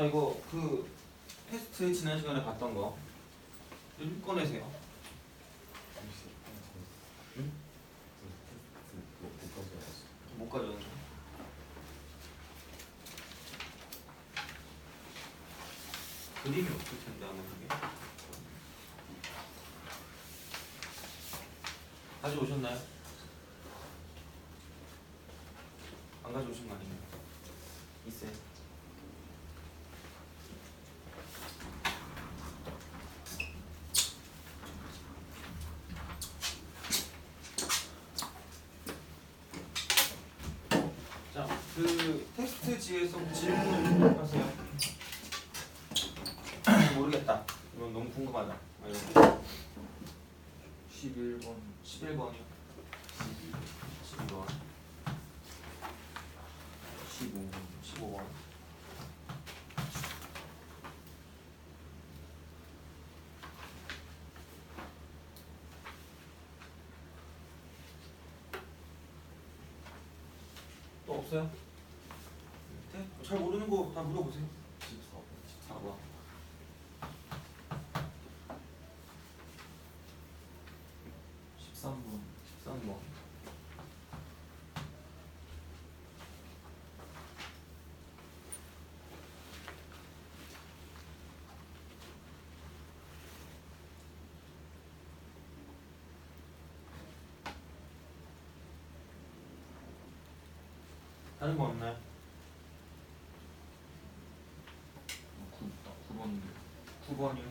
자, 이거 그 테스트 지난 시간에 봤던 거 좀 꺼내세요. 응? 못 가져왔네. 그림이 없을 텐데 아마 그게. 가져오셨나요? 안 가져오신 거 아니에요? 있어요. 자, 그 텍스트지에서 질문 하세요. 모르겠다. 이건 너무 궁금하다. 11번 11번이요. 12번. 15번 15번. 또 없어요? 네? 잘 모르는 거 다 물어보세요. 14번 14번. 13번 13번. 다른 거 없나요? 9번 9번이요.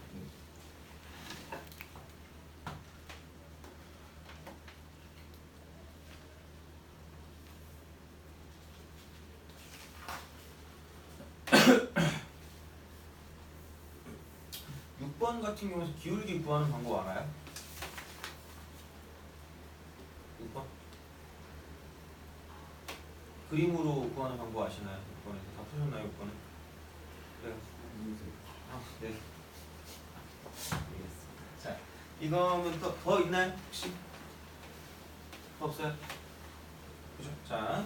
6번 같은 경우에서 기울기 구하는 방법 알아요? 6번? 그림으로 구하는 방법 아시나요? 6번에서 다 푸셨나요? 6번은? 그래요. 아, 네. 알겠습니다. 자, 이거는 또 더 있나요? 혹시? 더 없어요? 그죠? 자,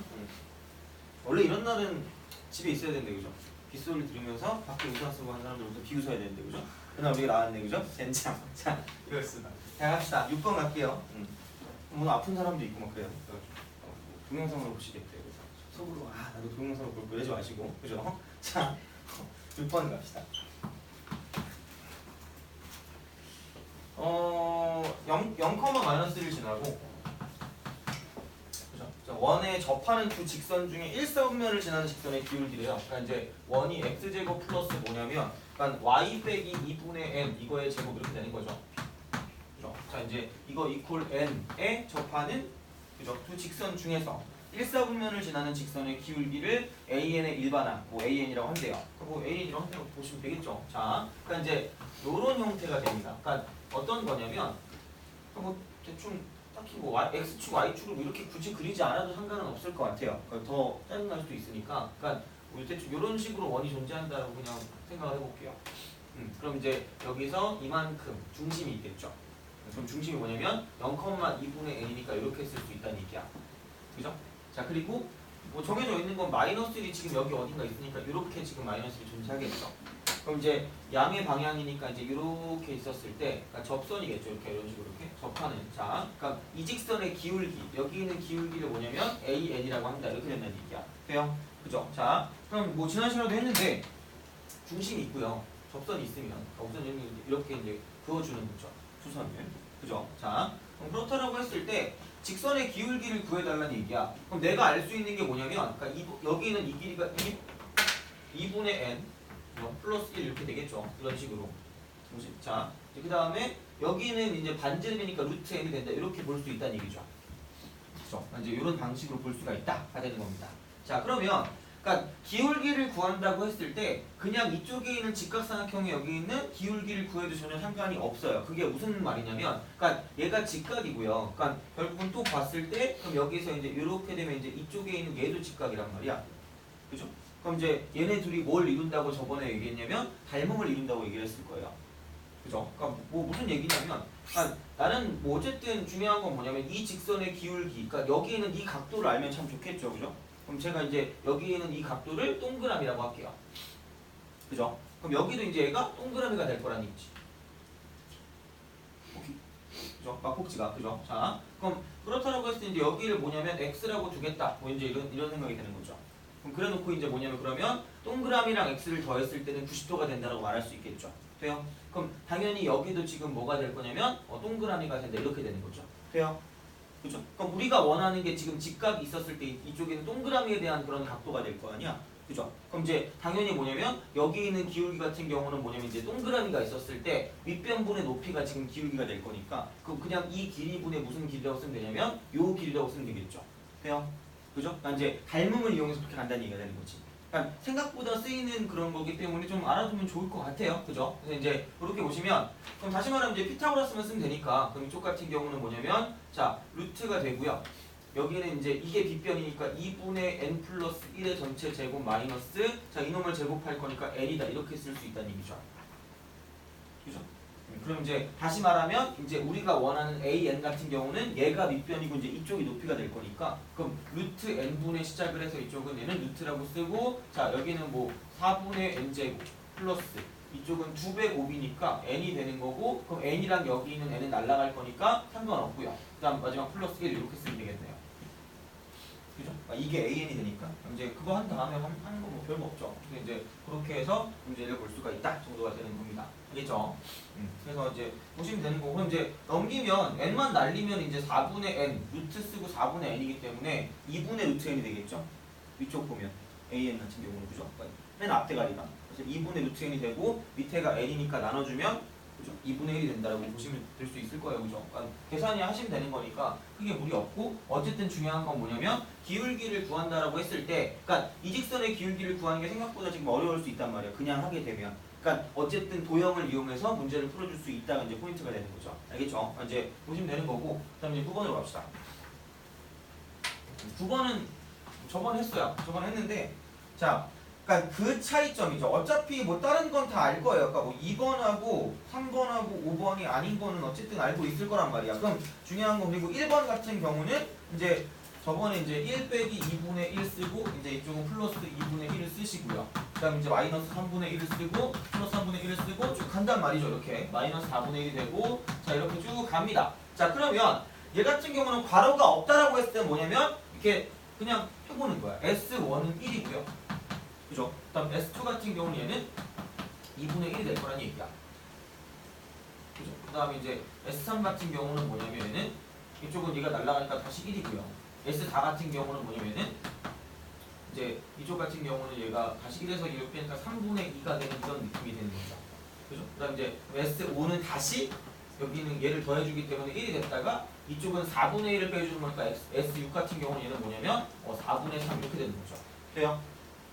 원래 이런 날은 집에 있어야 되는데, 그죠? 빗소리 들으면서 밖에 우산 쓰고 하는 사람들부터 비웃어야 되는데, 그죠? 그날 우리가 나왔네, 그죠? 젠장. 자, 이거였습니다. 자, 갑시다. 6번 갈게요. 오늘 아픈 사람도 있고 막 그래요. 동영상으로 보시겠대요. 그래서 속으로 나도 동영상으로 볼 거 이러지 마시고, 그죠? 자, 6번 갑시다. 0,-1을 지나고, 그죠? 자, 원에 접하는 두 직선 중에 1사분면을 지나는 직선의 기울기래요. 그러니까 이제 원이 x제곱 플러스 뭐냐면, 그러니까 y 빼기 2분의 n 이거의 제곱 이렇게 되는 거죠. 그죠? 자, 이제 이거 이퀄 n에 접하는, 그죠? 두 직선 중에서 1사분면을 지나는 직선의 기울기를 AN의 일반항, 뭐 AN이라고 한대요. 뭐 AN이라고 한다고 보시면 되겠죠. 자, 그러니까 이제 이런 형태가 됩니다. 그러니까 어떤 거냐면, 뭐 대충 딱히 뭐 x축, y축을 뭐 이렇게 굳이 그리지 않아도 상관은 없을 것 같아요. 그러니까 더 짜증날 수도 있으니까, 그러니까 우리 대충 이런 식으로 원이 존재한다고 그냥 생각을 해볼게요. 그럼 이제 여기서 이만큼 중심이 있겠죠. 그럼 중심이 뭐냐면 0,2분의 n이니까 이렇게 쓸 수 있다는 얘기야. 그죠? 자, 그리고 뭐 정해져 있는 건 -1이 지금 여기 어딘가 있으니까 이렇게 지금 -1이 존재하겠죠. 그럼 이제 양의 방향이니까 이제 이렇게 있었을 때, 그러니까 접선이겠죠. 이렇게 이런 식으로 이렇게 접하는. 자, 그러니까 이 직선의 기울기, 여기 있는 기울기를 뭐냐면 AN이라고 한다. 이렇게 된다는 얘기야. 돼요? 그죠? 자, 그럼 뭐 지난 시간에도 했는데 중심이 있고요. 접선이 있으면 접선이 이렇게 이제 그어주는 거죠. 수선을. 그죠? 자, 그럼 그렇다라고 했을 때 직선의 기울기를 구해달라는 얘기야. 그럼 내가 알 수 있는 게 뭐냐면, 그러니까 여기는 이 길이가 2분의 n 플러스 1 이렇게 되겠죠. 이런 식으로. 자, 그 다음에 여기는 이제 반지름이니까 루트 n이 된다. 이렇게 볼 수 있다는 얘기죠. 그렇죠? 이제 이런 방식으로 볼 수가 있다. 되는 겁니다. 자, 그러면 그러니까 기울기를 구한다고 했을 때 그냥 이쪽에 있는 직각삼각형에 여기 있는 기울기를 구해도 전혀 상관이 없어요. 그게 무슨 말이냐면, 그러니까 얘가 직각이고요. 그러니까 결국은 또 봤을 때 그럼 여기서 이제 이렇게 되면 이제 이쪽에 있는 얘도 직각이란 말이야. 그죠? 그럼 이제 얘네 둘이 뭘 이룬다고 저번에 얘기했냐면 닮음을 이룬다고 얘기를 했을 거예요. 그죠? 그러니까 뭐 무슨 얘기냐면, 그러니까 나는 뭐 어쨌든 중요한 건 뭐냐면 이 직선의 기울기, 그러니까 여기 있는 이 각도를 알면 참 좋겠죠, 그죠? 그럼 제가 이제 여기 있는 이 각도를 동그라미라고 할게요. 그죠? 그럼 여기도 이제 얘가 동그라미가 될 거라는 얘기지. 오케이. 그죠? 막복지가 그죠? 자, 그럼 그렇다고 했을 때 이제 여기를 뭐냐면 x라고 두겠다. 뭐 이제 이런 생각이 되는 거죠. 그럼 그래놓고 이제 뭐냐면 그러면 동그라미랑 x를 더했을 때는 90도가 된다고 말할 수 있겠죠. 돼요? 그럼 당연히 여기도 지금 뭐가 될 거냐면 동그라미가 된다 이렇게 되는 거죠. 돼요? 그죠? 그럼 우리가 원하는 게 지금 직각이 있었을 때 이쪽에는 동그라미에 대한 그런 각도가 될 거 아니야? 그죠? 그럼 이제 당연히 뭐냐면 여기 있는 기울기 같은 경우는 뭐냐면 이제 동그라미가 있었을 때 윗변분의 높이가 지금 기울기가 될 거니까 그럼 그냥 이 길이분의 무슨 길이라고 쓰면 되냐면 요 길이라고 쓰면 되겠죠. 돼요? 그죠? 그러니까 이제 닮음을 이용해서 그렇게 간다는 얘기가 되는 거지. 그러니까 생각보다 쓰이는 그런 거기 때문에 좀 알아두면 좋을 것 같아요. 그죠? 그래서 이제 이렇게 보시면 그럼 다시 말하면 이제 피타고라스만 쓰면 되니까 그럼 이쪽 같은 경우는 뭐냐면 자 루트가 되고요. 여기는 이제 이게 빗변이니까 2분의 n 플러스 1의 전체 제곱 마이너스 자 이놈을 제곱할 거니까 n이다 이렇게 쓸 수 있다는 얘기죠. 그죠? 그럼 이제 다시 말하면 이제 우리가 원하는 an 같은 경우는 얘가 밑변이고 이제 이쪽이 높이가 될 거니까 그럼 루트 n분의 시작을 해서 이쪽은 얘는 루트라고 쓰고 자 여기는 뭐 4분의 n 제곱 플러스 이쪽은 2배 곱이니까 n이 되는 거고 그럼 n이랑 여기 있는 n은 날라갈 거니까 상관없고요. 그 다음 마지막 플러스 1 이렇게 쓰면 되겠네요. 그죠? 이게 an이 되니까 이제 그거 한 다음에 하는 거 뭐 별거 없죠. 그래서 이제 그렇게 해서 문제를 볼 수가 있다 정도가 되는 겁니다. 알겠죠? 그래서 이제 보시면 되는 거고 그럼 이제 넘기면 n만 날리면 이제 4분의 n 루트 쓰고 4분의 n이기 때문에 2분의 루트 n이 되겠죠? 위쪽 보면 an 같은 경우는 그죠? 맨 앞대가리가 그래서 2분의 루트 n이 되고 밑에가 n이니까 나눠주면 그죠? 2분의 1이 된다고 보시면 될 수 있을 거예요. 그죠? 그러니까 계산이 하시면 되는 거니까 크게 무리 없고 어쨌든 중요한 건 뭐냐면 기울기를 구한다라고 했을 때 그러니까 이 직선의 기울기를 구하는 게 생각보다 지금 어려울 수 있단 말이에요. 그냥 하게 되면 그러니까 어쨌든 도형을 이용해서 문제를 풀어줄 수 있다가 이제 포인트가 되는 거죠. 알겠죠? 이제 보시면 되는 거고 그다음 이제 9번으로 갑시다. 9번은 저번에 했어요. 저번에 했는데 자 그러니까 그 차이점이죠. 어차피 뭐 다른 건 다 알 거예요. 그러니까 뭐 2번하고 3번하고 5번이 아닌 거는 어쨌든 알고 있을 거란 말이야. 그럼 중요한 건 그리고 1번 같은 경우는 이제 저번에 이제 1 빼기 2분의 1 쓰고 이제 이쪽은 플러스 2분의 1을 쓰시고요. 그다음 이제 마이너스 3분의 1을 쓰고 플러스 3분의 1을 쓰고 쭉 간단 말이죠. 이렇게 마이너스 4분의 1이 되고 자 이렇게 쭉 갑니다. 자 그러면 얘 같은 경우는 괄호가 없다라고 했을 때는 뭐냐면 이렇게 그냥 해보는 거야. S1은 1이고요. 그죠? 그다음 S2 같은 경우는 얘는 2분의 1이 될 거란 얘기야. 그죠? 그다음에 이제 S3 같은 경우는 뭐냐면 얘는 이쪽은 얘가 날아가니까 다시 1이고요. S4 같은 경우는 뭐냐면은 이제 이쪽 같은 경우는 얘가 다시 1에서 이렇게 빼니까 3분의 2가 되는 그런 느낌이 되는 거죠. 그죠? 그다음 이제 S5는 다시 여기는 얘를 더해주기 때문에 1이 됐다가 이쪽은 4분의 1을 빼주는 거니까 S6 같은 경우는 얘는 뭐냐면 4분의 3 이렇게 되는 거죠. 돼요?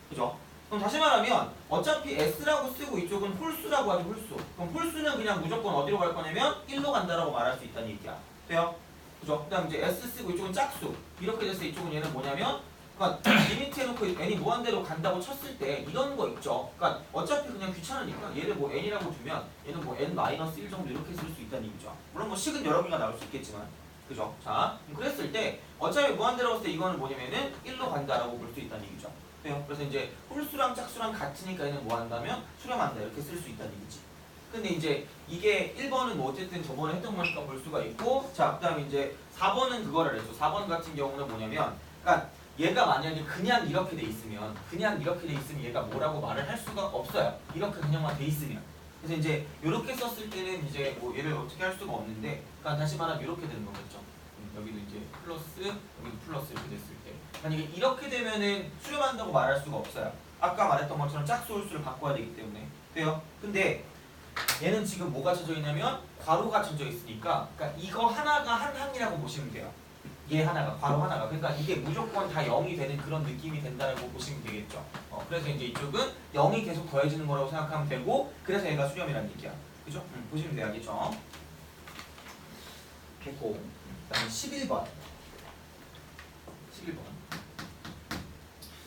그죠? 그럼 다시 말하면 어차피 S라고 쓰고 이쪽은 홀수라고 하죠. 홀수. 그럼 홀수는 그냥 무조건 어디로 갈 거냐면 1로 간다라고 말할 수 있다는 얘기야. 돼요? 그죠? 그 다음 이제 S 쓰고 이쪽은 짝수. 이렇게 돼서 이쪽은 얘는 뭐냐면 그러니까 리미트 해놓고 n이 무한대로 간다고 쳤을 때 이런 거 있죠. 그러니까 어차피 그냥 귀찮으니까 얘를 뭐 n이라고 두면 얘는 뭐 n-1 정도 이렇게 쓸 수 있다는 얘기죠. 물론 뭐 식은 여러 개가 나올 수 있겠지만 그죠? 자 그랬을 때 어차피 무한대로 했을 때 이거는 뭐냐면은 1로 간다라고 볼 수 있다는 얘기죠. 돼요? 그래서 이제 홀수랑 짝수랑 같으니까 얘는 뭐 한다면 수렴한다 이렇게 쓸 수 있다는 얘기지. 근데 이제 이게 1번은 뭐 어쨌든 저번에 했던 거니까 볼 수가 있고 자 그다음에 이제 4번은 그거를 했죠. 4번 같은 경우는 뭐냐면 그러니까 얘가 만약에 그냥 이렇게 돼 있으면 얘가 뭐라고 말을 할 수가 없어요. 이렇게 그냥만 돼 있으면. 그래서 이제 이렇게 썼을 때는 이제 뭐 얘를 어떻게 할 수가 없는데 그러니까 다시 말하면 이렇게 되는 거겠죠. 여기도 이제 플러스 여기도 플러스 이렇게 됐을 때 만약에 이렇게 되면은 수렴한다고 말할 수가 없어요. 아까 말했던 것처럼 짝수 홀수를 바꿔야 되기 때문에 돼요. 근데 얘는 지금 뭐가 쳐져 있냐면 괄호가 쳐져 있으니까 그러니까 이거 하나가 한 항이라고 보시면 돼요. 얘 하나가 괄호 하나가 그러니까 이게 무조건 다 0이 되는 그런 느낌이 된다라고 보시면 되겠죠. 그래서 이제 이쪽은 0이 계속 더해지는 거라고 생각하면 되고 그래서 얘가 수렴이라는 얘기야. 그죠? 보시면 돼야겠죠. 됐고 그다음에 11번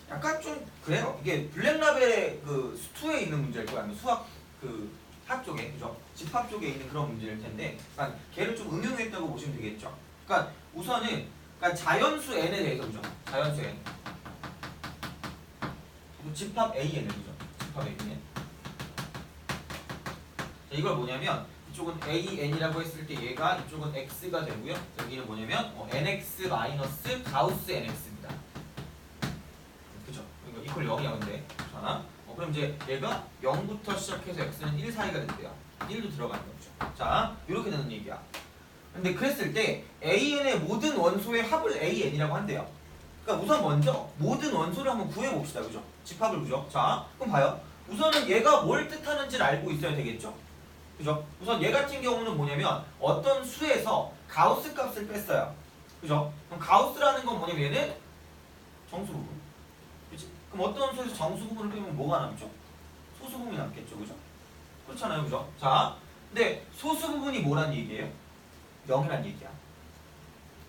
약간 좀 그래요. 이게 블랙라벨의 그 수투에 있는 문제일 거야. 아니면 수학 그 학 쪽에 그죠? 집합 쪽에 있는 그런 문제일 텐데 그러니까 걔를 좀 응용했다고 보시면 되겠죠. 그러니까 우선은 그러니까 자연수 n에 대해서 그죠? 자연수 n 집합 an을 그죠? 집합 an은 이걸 뭐냐면 이쪽은 AN이라고 했을 때 얘가 이쪽은 X가 되고요. 여기는 뭐냐면 NX 마이너스 가우스 NX입니다. 그죠? 이거 이퀄 0이야 근데. 자, 그럼 이제 얘가 0부터 시작해서 X는 1 사이가 된대요. 1도 들어가는 거죠. 자, 이렇게 되는 얘기야. 근데 그랬을 때 AN의 모든 원소의 합을 AN이라고 한대요. 그러니까 우선 먼저 모든 원소를 한번 구해봅시다. 그죠? 집합을 그죠? 자, 그럼 봐요. 우선은 얘가 뭘 뜻하는지를 알고 있어야 되겠죠? 그죠? 우선 얘 같은 경우는 뭐냐면 어떤 수에서 가우스 값을 뺐어요. 그죠? 그럼 가우스라는 건 뭐냐면 얘는 정수 부분. 그치? 그럼 어떤 수에서 정수 부분을 빼면 뭐가 남죠? 소수 부분이 남겠죠. 그죠? 그렇잖아요. 그죠? 자, 근데 소수 부분이 뭐란 얘기예요? 0이란 얘기야.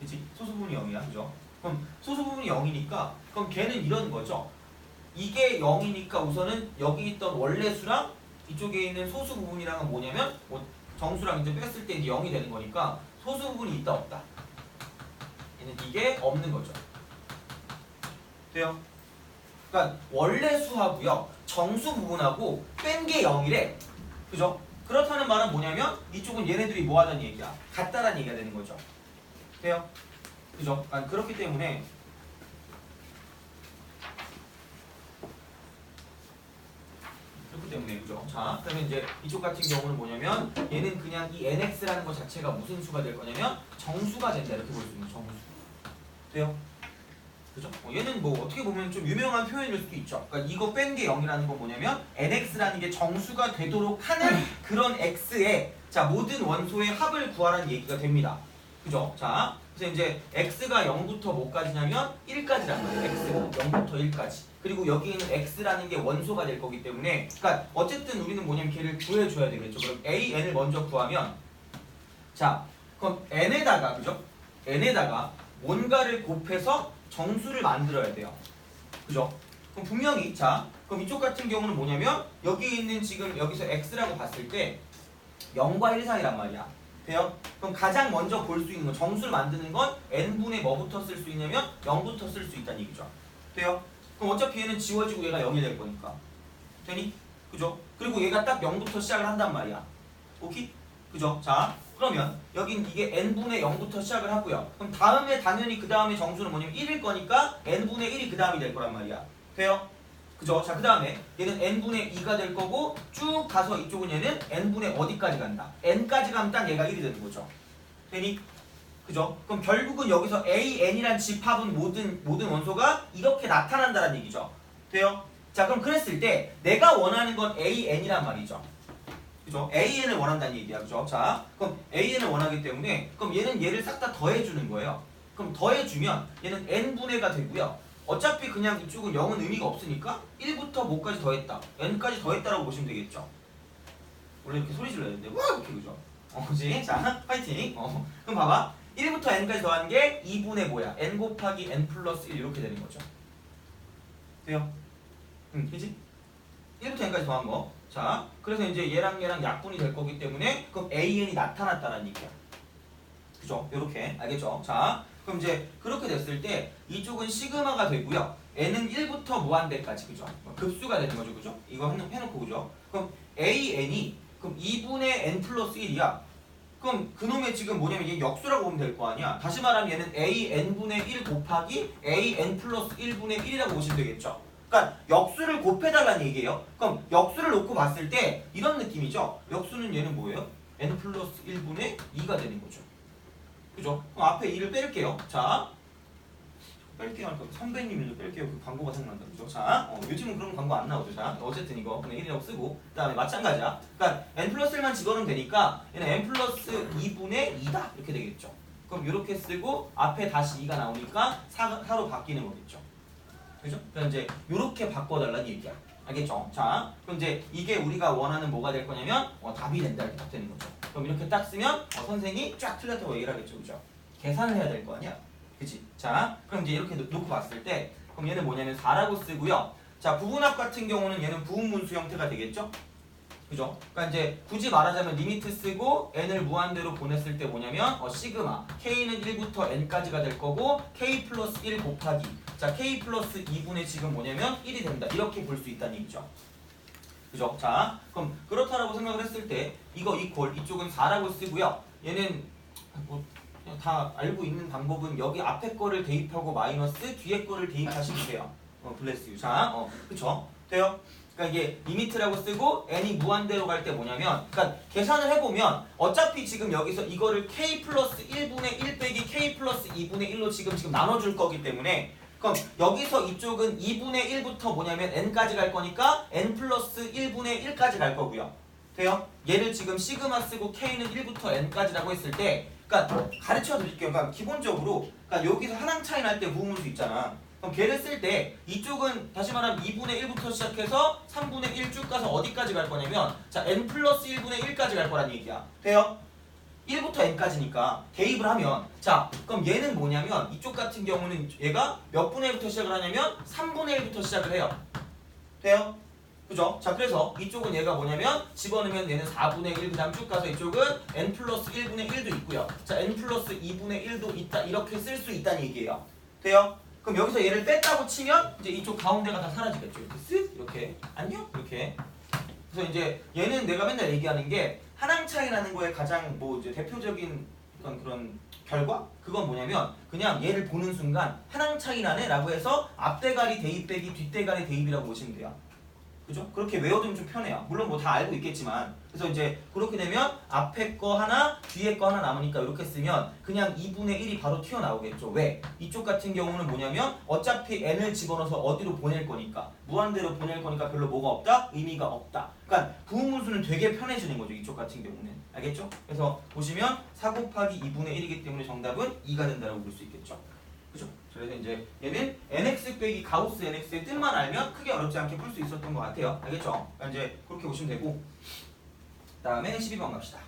그치? 소수 부분이 0이야. 그죠? 그럼 소수 부분이 0이니까 그럼 걔는 이런 거죠. 이게 0이니까 우선은 여기 있던 원래 수랑 이쪽에 있는 소수 부분이랑은 뭐냐면 정수랑 이제 뺐을 때 이제 0이 되는 거니까 소수 부분이 있다 없다. 얘는 이게 없는 거죠. 돼요? 그러니까 원래 수하고요 정수 부분하고 뺀 게 0이래. 그죠? 그렇다는 말은 뭐냐면 이쪽은 얘네들이 뭐 하자는 얘기야? 같다라는 얘기가 되는 거죠. 돼요? 그죠? 그러니까 그렇기 때문에 그죠? 자, 그러면 이제 이쪽 같은 경우는 뭐냐면 얘는 그냥 이 nx라는 것 자체가 무슨 수가 될 거냐면 정수가 된다 이렇게 볼 수 있는 정수. 돼요? 그죠? 얘는 뭐 어떻게 보면 좀 유명한 표현일 수도 있죠. 그러니까 이거 뺀 게 0이라는 건 뭐냐면 nx라는 게 정수가 되도록 하는 그런 x의 자 모든 원소의 합을 구하라는 얘기가 됩니다. 그죠? 자, 그래서 이제 x가 0부터 뭐까지냐면 1까지란 말이에요. x가 0부터 1까지. 그리고 여기 있는 x라는 게 원소가 될 거기 때문에 그러니까 어쨌든 우리는 뭐냐면 걔를 구해줘야 되겠죠. 그럼 a,n을 먼저 구하면 자, 그럼 n에다가 그죠? n에다가 뭔가를 곱해서 정수를 만들어야 돼요. 그죠? 그럼 분명히 자, 그럼 이쪽 같은 경우는 뭐냐면 여기 있는 지금 여기서 x라고 봤을 때 0과 1 사이란 말이야. 돼요? 그럼 가장 먼저 볼 수 있는 건 정수를 만드는 건 n분의 뭐부터 쓸 수 있냐면 0부터 쓸 수 있다는 얘기죠. 돼요? 그럼 어차피 얘는 지워지고 얘가 0이 될 거니까. 되니? 그죠? 그리고 얘가 딱 0부터 시작을 한단 말이야. 오케이? 그죠? 자, 그러면 여긴 이게 n분의 0부터 시작을 하고요. 그럼 다음에 당연히 그 다음에 정수는 뭐냐면 1일 거니까 n분의 1이 그 다음이 될 거란 말이야. 돼요? 그죠? 자, 그 다음에 얘는 n분의 2가 될 거고 쭉 가서 이쪽은 얘는 n분의 어디까지 간다? n까지 가면 딱 얘가 1이 되는 거죠. 되니? 그죠? 그럼 결국은 여기서 AN이란 집합은 모든 원소가 이렇게 나타난다는 얘기죠. 돼요? 자, 그럼 그랬을 때 내가 원하는 건 AN이란 말이죠. 그죠? AN을 원한다는 얘기야. 그죠? 자, 그럼 AN을 원하기 때문에 그럼 얘는 얘를 싹 다 더해주는 거예요. 그럼 더해주면 얘는 n분의가 되고요. 어차피 그냥 이쪽은 0은 의미가 없으니까 1부터 뭐까지 더했다. n까지 더했다라고 보시면 되겠죠. 원래 이렇게 소리 질러야 되는데 와 이렇게 그죠? 그지? 자, 파이팅! 그럼 봐봐. 1부터 n까지 더하는 게 2분의 뭐야? n 곱하기 n 플러스 1 이렇게 되는 거죠. 돼요? 응, 그지? 1부터 n까지 더한 거. 자, 그래서 이제 얘랑 약분이 될 거기 때문에 그럼 an이 나타났다는 얘기야. 그죠? 요렇게. 알겠죠? 자, 그럼 이제 그렇게 됐을 때 이쪽은 시그마가 되고요. n은 1부터 무한대까지. 그죠? 급수가 되는 거죠. 그죠? 이거 해놓고 그죠? 그럼 an이 그럼 2분의 n 플러스 1이야. 그럼 그놈의 지금 뭐냐면 얘 역수라고 보면 될 거 아니야. 다시 말하면 얘는 an분의 1 곱하기 an 플러스 1분의 1이라고 보시면 되겠죠. 그러니까 역수를 곱해달라는 얘기예요. 그럼 역수를 놓고 봤을 때 이런 느낌이죠. 역수는 얘는 뭐예요? n 플러스 1분의 2가 되는 거죠. 그죠? 그럼 앞에 2를 뺄게요. 자, 뺄게요 하니까 선배님 일로 뺄게요. 그 광고가 생각난다. 그죠? 자, 요즘은 그런 광고 안 나오죠. 자, 어쨌든 이거 그냥 1이라고 쓰고 그 다음에 마찬가지야. 그러니까 n 플러스 1만 집어넣으면 되니까 얘는 n 플러스 2분의 2다. 이렇게 되겠죠. 그럼 이렇게 쓰고 앞에 다시 2가 나오니까 4로 바뀌는 거겠죠. 그죠? 그럼 이제 이렇게 바꿔달라는 얘기야. 알겠죠? 자, 그럼 이제 이게 우리가 원하는 뭐가 될 거냐면 답이 된다. 이렇게 딱 되는 거죠. 그럼 이렇게 딱 쓰면 선생이 쫙 틀렸다고 얘기를 하겠죠. 그죠? 계산을 해야 될 거 아니야. 그치? 자, 그럼 이제 이렇게 놓고 봤을 때 그럼 얘는 뭐냐면 4라고 쓰고요. 자, 부분합 같은 경우는 얘는 부분분수 형태가 되겠죠? 그죠? 그러니까 이제 굳이 말하자면 리미트 쓰고 n을 무한대로 보냈을 때 뭐냐면 시그마 k는 1부터 n까지가 될 거고 k 플러스 1 곱하기 자 k 플러스 2분의 지금 뭐냐면 1이 된다. 이렇게 볼 수 있다는 얘기죠. 그죠? 자, 그럼 그렇다라고 생각을 했을 때 이거 이퀄 이쪽은 4라고 쓰고요. 얘는 뭐 그냥 다 알고 있는 방법은 여기 앞에 거를 대입하고 마이너스 뒤에 거를 대입하시면 돼요. 블레스 유. 자, 그쵸? 돼요? 그러니까 이게 리미트라고 쓰고 n이 무한대로 갈 때 뭐냐면, 그러니까 계산을 해보면 어차피 지금 여기서 이거를 k 플러스 1분의 1 빼기 k 플러스 2분의 1로 지금 나눠줄 거기 때문에, 그럼 여기서 이쪽은 2분의 1부터 뭐냐면 n까지 갈 거니까 n 플러스 1분의 1까지 갈 거고요. 돼요? 얘를 지금 시그마 쓰고 k는 1부터 n까지라고 했을 때, 그러니까 가르쳐 드릴게요. 그러니까 기본적으로, 그러니까 여기서 하나 차이 날 때 무음수 있잖아. 그럼 걔를 쓸 때 이쪽은 다시 말하면 2분의 1부터 시작해서 3분의 1 쭉 가서 어디까지 갈 거냐면, 자 n 플러스 1분의 1까지 갈 거란 얘기야. 돼요? 1부터 n까지니까 대입을 하면, 자 그럼 얘는 뭐냐면 이쪽 같은 경우는 얘가 몇 분의 1부터 시작을 하냐면 3분의 1부터 시작을 해요. 돼요? 그죠? 자 그래서 이쪽은 얘가 뭐냐면 집어넣으면 얘는 4분의 1 그다음 쭉 가서 이쪽은 n 플러스 1분의 1도 있고요. 자 n 플러스 2분의 1도 있다, 이렇게 쓸 수 있다는 얘기예요. 돼요? 그럼 여기서 얘를 뺐다고 치면 이제 이쪽 가운데가 다 사라지겠죠. 이렇게 쓱 이렇게 안녕 이렇게. 그래서 이제 얘는 내가 맨날 얘기하는 게 한항 차이라는 거에 가장 뭐 이제 대표적인 그런 결과? 그건 뭐냐면 그냥 얘를 보는 순간 한항 차이라네 라고 해서 앞대가리 대입 빼기 뒷대가리 대입이라고 보시면 돼요. 그죠? 그렇게 외워두면 좀 편해요. 물론 뭐 다 알고 있겠지만. 그래서 이제 그렇게 되면 앞에 거 하나 뒤에 거 하나 남으니까 이렇게 쓰면 그냥 2분의 1이 바로 튀어나오겠죠. 왜? 이쪽 같은 경우는 뭐냐면 어차피 n을 집어넣어서 어디로 보낼 거니까, 무한대로 보낼 거니까 별로 뭐가 없다? 의미가 없다. 그러니까 부분수는 되게 편해지는 거죠. 이쪽 같은 경우는. 알겠죠? 그래서 보시면 4 곱하기 2분의 1이기 때문에 정답은 2가 된다고 볼 수 있겠죠. 그죠? 그래서 이제 얘는 nx 빼기 가우스 nx의 뜻만 알면 크게 어렵지 않게 풀 수 있었던 것 같아요. 알겠죠? 그러니까 이제 그렇게 보시면 되고, 다음에 12번 갑시다.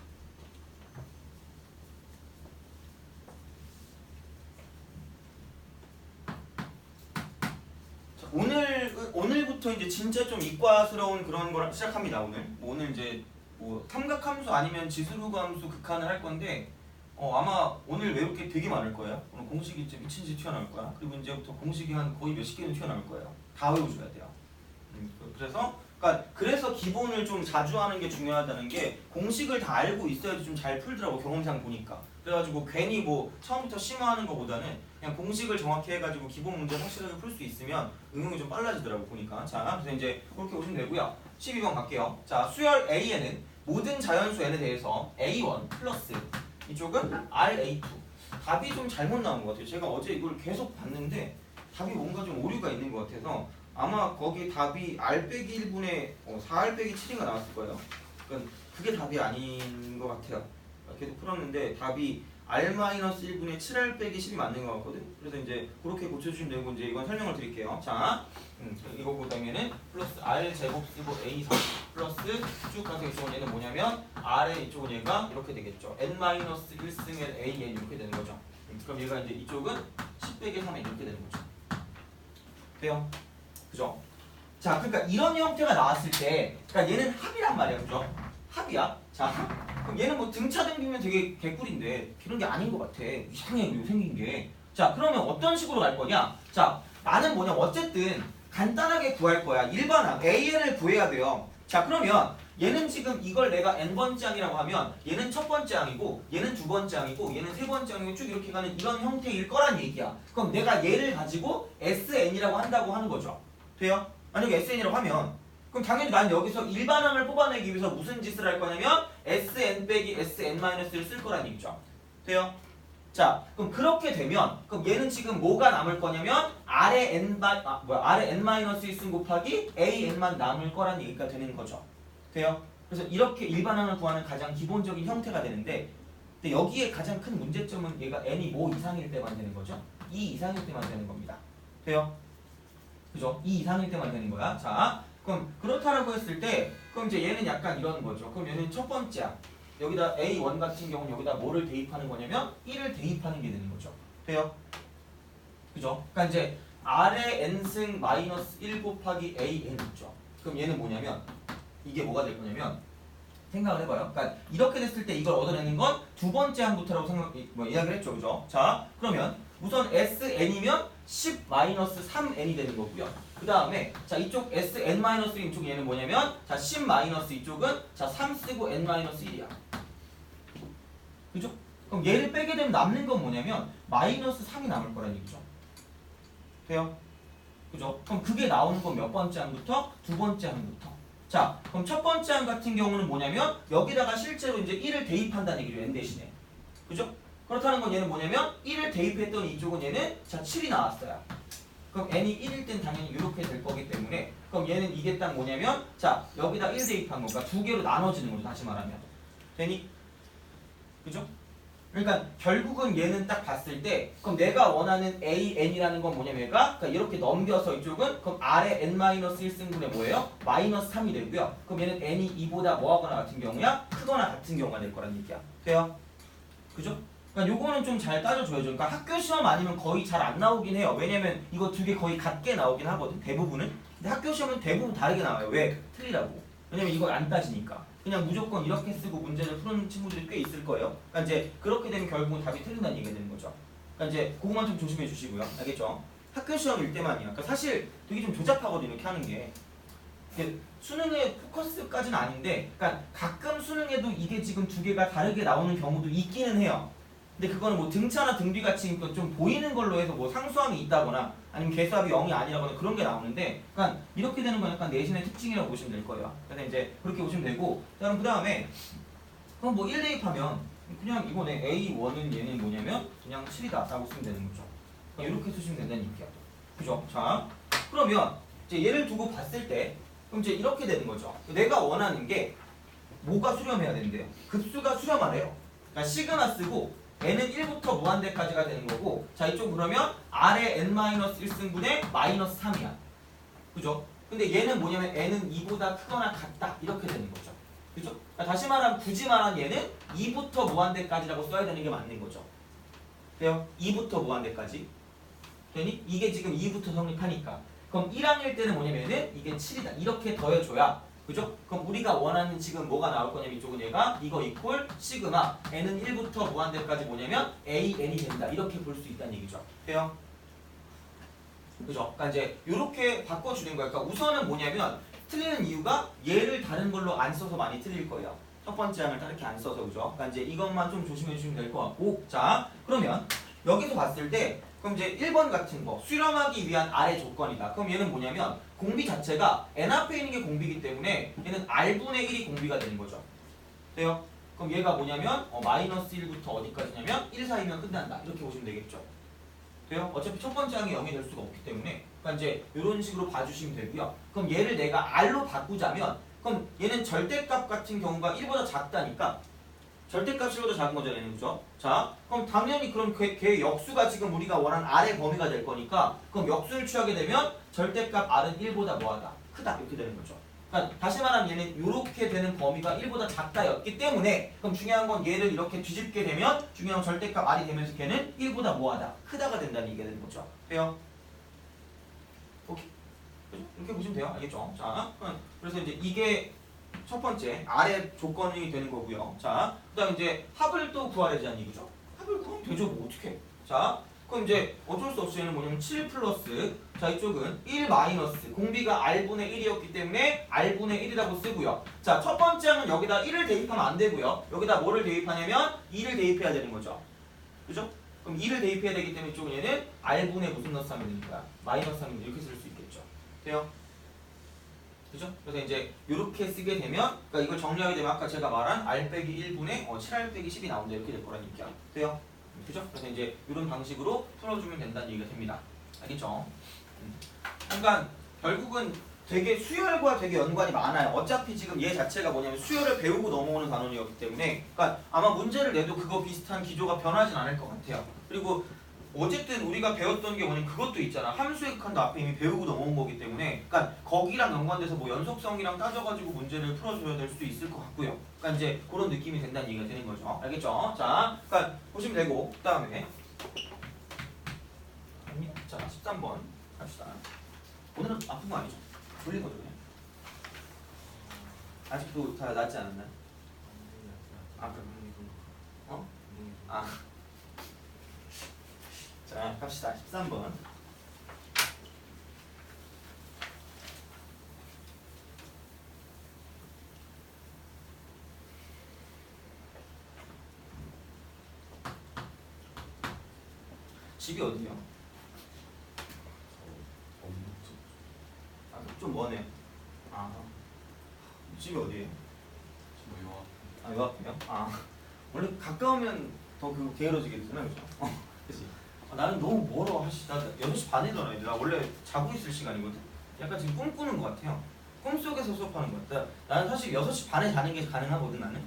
자, 오늘부터 이제 진짜 좀 이과스러운 그런 걸 시작합니다. 오늘 이제 뭐 삼각함수 아니면 지수루함수 극한을 할 건데, 아마 오늘 외울 게 되게 많을 거예요. 오늘 공식이 이제 미친 듯이 튀어나올 거야. 그리고 이제부터 공식이 한 거의 몇십 개는 튀어나올 거예요. 다 외워줘야 돼요. 그래서 기본을 좀 자주 하는 게 중요하다는 게, 공식을 다 알고 있어야지 좀 잘 풀더라고, 경험상 보니까. 그래가지고 괜히 뭐 처음부터 심화하는 것보다는 그냥 공식을 정확히 해가지고 기본 문제 확실하게 풀 수 있으면 응용이 좀 빨라지더라고 보니까. 자, 그래서 이제 그렇게 보시면 되고요. 12번 갈게요. 자, 수열 A에는 모든 자연수 n에 대해서 A1 플러스 이쪽은 RA2. 답이 좀 잘못 나온 것 같아요. 제가 어제 이걸 계속 봤는데 답이 뭔가 좀 오류가 있는 것 같아서 아마 거기 답이 R 빼기 1분의 4R 빼기 7인가 나왔을 거예요. 그러니까 그게 답이 아닌 것 같아요. 계속 풀었는데 답이 R-1분의 7R 빼기 10이 맞는 것 같거든. 그래서 이제 그렇게 고쳐주시면 되고, 이제 이건 설명을 드릴게요. 자, 이거 보다면은 플러스 R 제곱 쓰고 A3 플러스 쭉 가서 이쪽은 얘는 뭐냐면 R의 이쪽은 얘가 이렇게 되겠죠. N-1승의 AN 이렇게 되는 거죠. 그럼 얘가 이제 이쪽은 10 빼기 3에 이렇게 되는 거죠. 돼요? 그죠? 자, 그러니까 이런 형태가 나왔을 때, 그러니까 얘는 합이란 말이야, 그죠? 합이야. 자, 그럼 얘는 뭐 등차등비면 되게 개꿀인데 그런 게 아닌 것 같아. 이상해, 이거 생긴 게. 자, 그러면 어떤 식으로 갈 거냐? 자, 나는 뭐냐, 어쨌든 간단하게 구할 거야. 일반항 AN을 구해야 돼요. 자, 그러면 얘는 지금 이걸 내가 n번째 항이라고 하면 얘는 첫 번째 항이고 얘는 두 번째 항이고 얘는 세 번째 항이고 쭉 이렇게 가는 이런 형태일 거란 얘기야. 그럼 내가 얘를 가지고 SN이라고 한다고 하는 거죠. 돼요? 만약에 SN이라고 하면 그럼 당연히 난 여기서 일반항을 뽑아내기 위해서 무슨 짓을 할 거냐면 SN 빼기 SN-를 쓸 거란 얘기죠. 돼요? 자, 그럼 그렇게 되면 그럼 얘는 지금 뭐가 남을 거냐면 R의 N-1승 곱하기 AN만 남을 거란 얘기가 되는 거죠. 돼요? 그래서 이렇게 일반항을 구하는 가장 기본적인 형태가 되는데, 근데 여기에 가장 큰 문제점은 얘가 n이 뭐 이상일 때만 되는 거죠. 2 이상일 때만 되는 겁니다. 돼요? 그죠? 2 이상일 때만 되는 거야. 자, 그럼 그렇다라고 했을 때 그럼 이제 얘는 약간 이런 거죠. 그럼 얘는 첫 번째 여기다 A1 같은 경우는 여기다 뭐를 대입하는 거냐면 1을 대입하는 게 되는 거죠. 돼요? 그죠? 그러니까 이제 R의 n승 마이너스 1 곱하기 AN 있죠. 그럼 얘는 뭐냐면 이게 뭐가 될 거냐면 생각을 해봐요. 그러니까 이렇게 됐을 때 이걸 얻어내는 건 두 번째 항부터라고 이야기를 했죠, 그죠? 자, 그러면 우선 SN이면 10-3n이 되는 거고요. 그 다음에 자 이쪽 SN-1 이쪽 얘는 뭐냐면 자 10- 이쪽은 자 3 쓰고 n-1이야. 그죠? 그럼 얘를 빼게 되면 남는 건 뭐냐면 -3이 남을 거란 얘기죠. 돼요? 그죠? 그럼 그게 나오는 건 몇 번째 항부터? 두 번째 항부터. 자, 그럼 첫 번째 항 같은 경우는 뭐냐면 여기다가 실제로 이제 1을 대입한다는 얘기죠. n 대신에. 그죠? 그렇다는 건 얘는 뭐냐면 1을 대입했더니 이쪽은 얘는 자 7이 나왔어요. 그럼 n이 1일 땐 당연히 이렇게 될 거기 때문에 그럼 얘는 이게 딱 뭐냐면 자 여기다 1 대입한 거 그러니까 두 개로 나눠지는 거죠. 다시 말하면. 되니? 그죠? 그러니까 결국은 얘는 딱 봤을 때 그럼 내가 원하는 AN이라는 건 뭐냐면 얘가 그러니까 이렇게 넘겨서 이쪽은 그럼 아래 n-1승분의 뭐예요? -3이 되고요. 그럼 얘는 n이 2보다 뭐하거나 같은 경우야? 크거나 같은 경우가 될 거란 얘기야. 돼요? 그죠? 그러니까 요거는 좀 잘 따져줘야죠. 그러니까 학교 시험 아니면 거의 잘 안 나오긴 해요. 왜냐면 이거 두 개 거의 같게 나오긴 하거든. 대부분은. 근데 학교 시험은 대부분 다르게 나와요. 왜? 틀리라고. 왜냐면 이걸 안 따지니까. 그냥 무조건 이렇게 쓰고 문제를 푸는 친구들이 꽤 있을 거예요. 그러니까 이제 그렇게 되면 결국은 답이 틀린다는 얘기가 되는 거죠. 그러니까 이제 그것만 좀 조심해 주시고요. 알겠죠? 학교 시험일 때만이야. 그러니까 사실 되게 좀 조잡하거든요. 이렇게 하는 게. 수능의 포커스까지는 아닌데 그러니까 가끔 수능에도 이게 지금 두 개가 다르게 나오는 경우도 있기는 해요. 근데 그거는 뭐 등차나 등비 같이 좀 보이는 걸로 해서 뭐 상수함이 있다거나 아니면 개수합이 0이 아니라거나 그런 게 나오는데 그러니까 이렇게 되는 건 약간 내신의 특징이라고 보시면 될 거예요. 그래서 이제 그렇게 보시면 되고 그럼 그 다음에 그럼 뭐 1 대입하면 그냥 이번에 A1은 얘는 뭐냐면 그냥 7이다 라고 쓰면 되는 거죠. 그러니까 이렇게 쓰시면 된다는 얘기야. 그죠? 자 그러면 이제 얘를 두고 봤을 때 그럼 이제 이렇게 되는 거죠. 내가 원하는 게 뭐가 수렴해야 되는데요? 급수가 수렴하래요. 그러니까 시그마 쓰고 n은 1부터 무한대까지가 되는 거고 자 이쪽 그러면 아래 n-1승분의 -3이야. 그죠? 근데 얘는 뭐냐면 n은 2보다 크거나 같다 이렇게 되는 거죠. 그죠? 그러니까 다시 말하면 굳이 말하면 얘는 2부터 무한대까지라고 써야 되는 게 맞는 거죠. 돼요? 2부터 무한대까지. 되니? 이게 지금 2부터 성립하니까 그럼 1항일 때는 뭐냐면은 이게 7이다 이렇게 더해줘야 그죠? 그럼 우리가 원하는 지금 뭐가 나올 거냐면 이쪽은 얘가 이거 이퀄 시그마 n은 1부터 무한대까지 뭐냐면 AN이 된다 이렇게 볼 수 있다는 얘기죠. 돼요? 그죠? 그러니까 이제 이렇게 바꿔주는 거야. 그러니까 우선은 뭐냐면 틀리는 이유가 얘를 다른 걸로 안 써서 많이 틀릴 거예요. 첫 번째 항을 이렇게 안 써서 그죠? 그러니까 이제 이것만 좀 조심해 주시면 될 것 같고 자 그러면 여기서 봤을 때 그럼 이제 1번 같은 거 수렴하기 위한 R의 조건이다. 그럼 얘는 뭐냐면 공비 자체가 n 앞에 있는 게 공비이기 때문에 얘는 R분의 1이 공비가 되는 거죠. 돼요? 그럼 얘가 뭐냐면 -1부터 어디까지냐면 1 사이면 끝난다. 이렇게 보시면 되겠죠. 돼요? 어차피 첫 번째 항이 0이 될 수가 없기 때문에 그러니까 이제 이런 식으로 봐주시면 되고요. 그럼 얘를 내가 R로 바꾸자면 그럼 얘는 절대값 같은 경우가 1보다 작다니까 절대값이 1보다 작은 거죠, 얘는 그죠? 자, 그럼 당연히 그럼 걔 역수가 지금 우리가 원하는 R의 범위가 될 거니까 그럼 역수를 취하게 되면 절대값 R은 1보다 뭐하다? 크다 이렇게 되는 거죠. 그러니까 다시 말하면 얘는 이렇게 되는 범위가 1보다 작다였기 때문에 그럼 중요한 건 얘를 이렇게 뒤집게 되면 중요한 절대값 R이 되면서 걔는 1보다 뭐하다? 크다가 된다는 얘기가 되는 거죠. 돼요? 오케이. 그죠? 이렇게 보시면 돼요. 알겠죠? 자, 그래서 이제 이게 첫 번째 아래 조건이 되는 거고요. 자, 그다음 이제 합을 또 구하려자는 얘기죠. 합을 구하면 되죠. 뭐 어떻게? 자, 그럼 이제 어쩔 수 없이 얘는 뭐냐면 7 플러스 자 이쪽은 1 마이너스 공비가 R분의 1이었기 때문에 R분의 1이라고 쓰고요. 자, 첫 번째 항은 여기다 1을 대입하면 안 되고요. 여기다 뭐를 대입하냐면 2를 대입해야 되는 거죠. 그죠? 그럼 2를 대입해야 되기 때문에 이쪽은 얘는 R분의 무슨 넣스 하면 되니까 마이너스 하면 이렇게 쓸 수 있겠죠. 돼요? 그죠? 그래서 이제 이렇게 쓰게 되면 그러니까 이걸 정리하게 되면 아까 제가 말한 R 빼기 1분의 7R 빼기 10이 나온다 이렇게 될 거라는 얘기야. 돼요? 그죠? 그래서 이제 이런 방식으로 풀어주면 된다는 얘기가 됩니다. 알겠죠? 그러니까 결국은 되게 수열과 되게 연관이 많아요. 어차피 지금 얘 자체가 뭐냐면 수열을 배우고 넘어오는 단원이었기 때문에 그러니까 아마 문제를 내도 그거 비슷한 기조가 변하진 않을 것 같아요. 그리고 어쨌든 우리가 배웠던 게 뭐냐면 그것도 있잖아. 함수의 극한도 앞에 이미 배우고 넘어온 거기 때문에 그러니까 거기랑 연관돼서 뭐 연속성이랑 따져가지고 문제를 풀어줘야 될 수도 있을 것 같고요. 그러니까 이제 그런 느낌이 된다는 얘기가 되는 거죠. 알겠죠? 자, 그러니까 보시면 되고 그 다음에 자 13번 합시다. 오늘은 아픈 거 아니죠? 졸린 거죠 그냥? 아직도 다 낫지 않았나요? 아까 어? 아. 자, 갑시다. 13번. 집이 어디요? 아, 좀 머네요. 아, 집이 어디예요? 아, 요 앞이요? 아, 원래 가까우면 더 그거 게으러지게 되잖아, 그죠? 그치? 아, 나는 너무 멀어. 나 6시 반에 일어나야 돼. 나 원래 자고 있을 시간이거든? 약간 지금 꿈꾸는 것 같아요. 꿈속에서 수업하는 것 같아. 나는 사실 6시 반에 자는 게 가능하거든, 나는.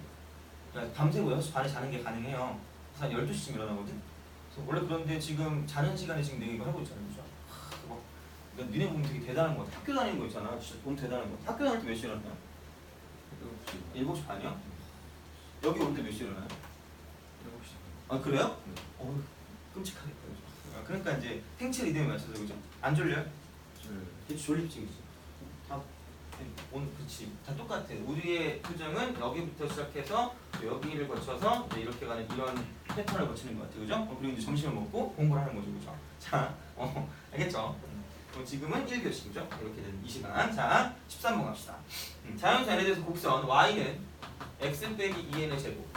그러니까 밤새고 6시 반에 자는 게 가능해요. 그래서 한 12시쯤 일어나거든? 그래서 원래 그런데 지금 자는 시간에 지금 내가 이거 하고 있잖아, 그죠? 막, 그러니까 니네 보면 되게 대단한 것 같아. 학교 다니는 거 있잖아. 진짜 너무 대단한 것 같아. 학교 다닐 때 몇 시에 일어나요? 7시 반이요? 여기 올 때 몇 시에 일어나요? 7시. 아, 그래요? 끔찍하겠다. 그죠? 아, 그러니까 이제 탱체 리듬에 맞춰서, 그죠? 안 졸려요? 그치, 졸립지, 그치? 다, 오늘, 그치. 다 똑같아. 우리의 표정은 여기부터 시작해서 여기를 거쳐서 이제 이렇게 가는 이런 패턴을 거치는 것 같아, 그죠? 그리고 이제 점심을 먹고 공부를 하는 거죠, 그죠? 자, 알겠죠? 그럼 지금은 1교시죠? 이렇게 된 이 시간. 자, 13번 갑시다. 자연수 n에 대해서 곡선 y는 x 빼기 2n의 제곱.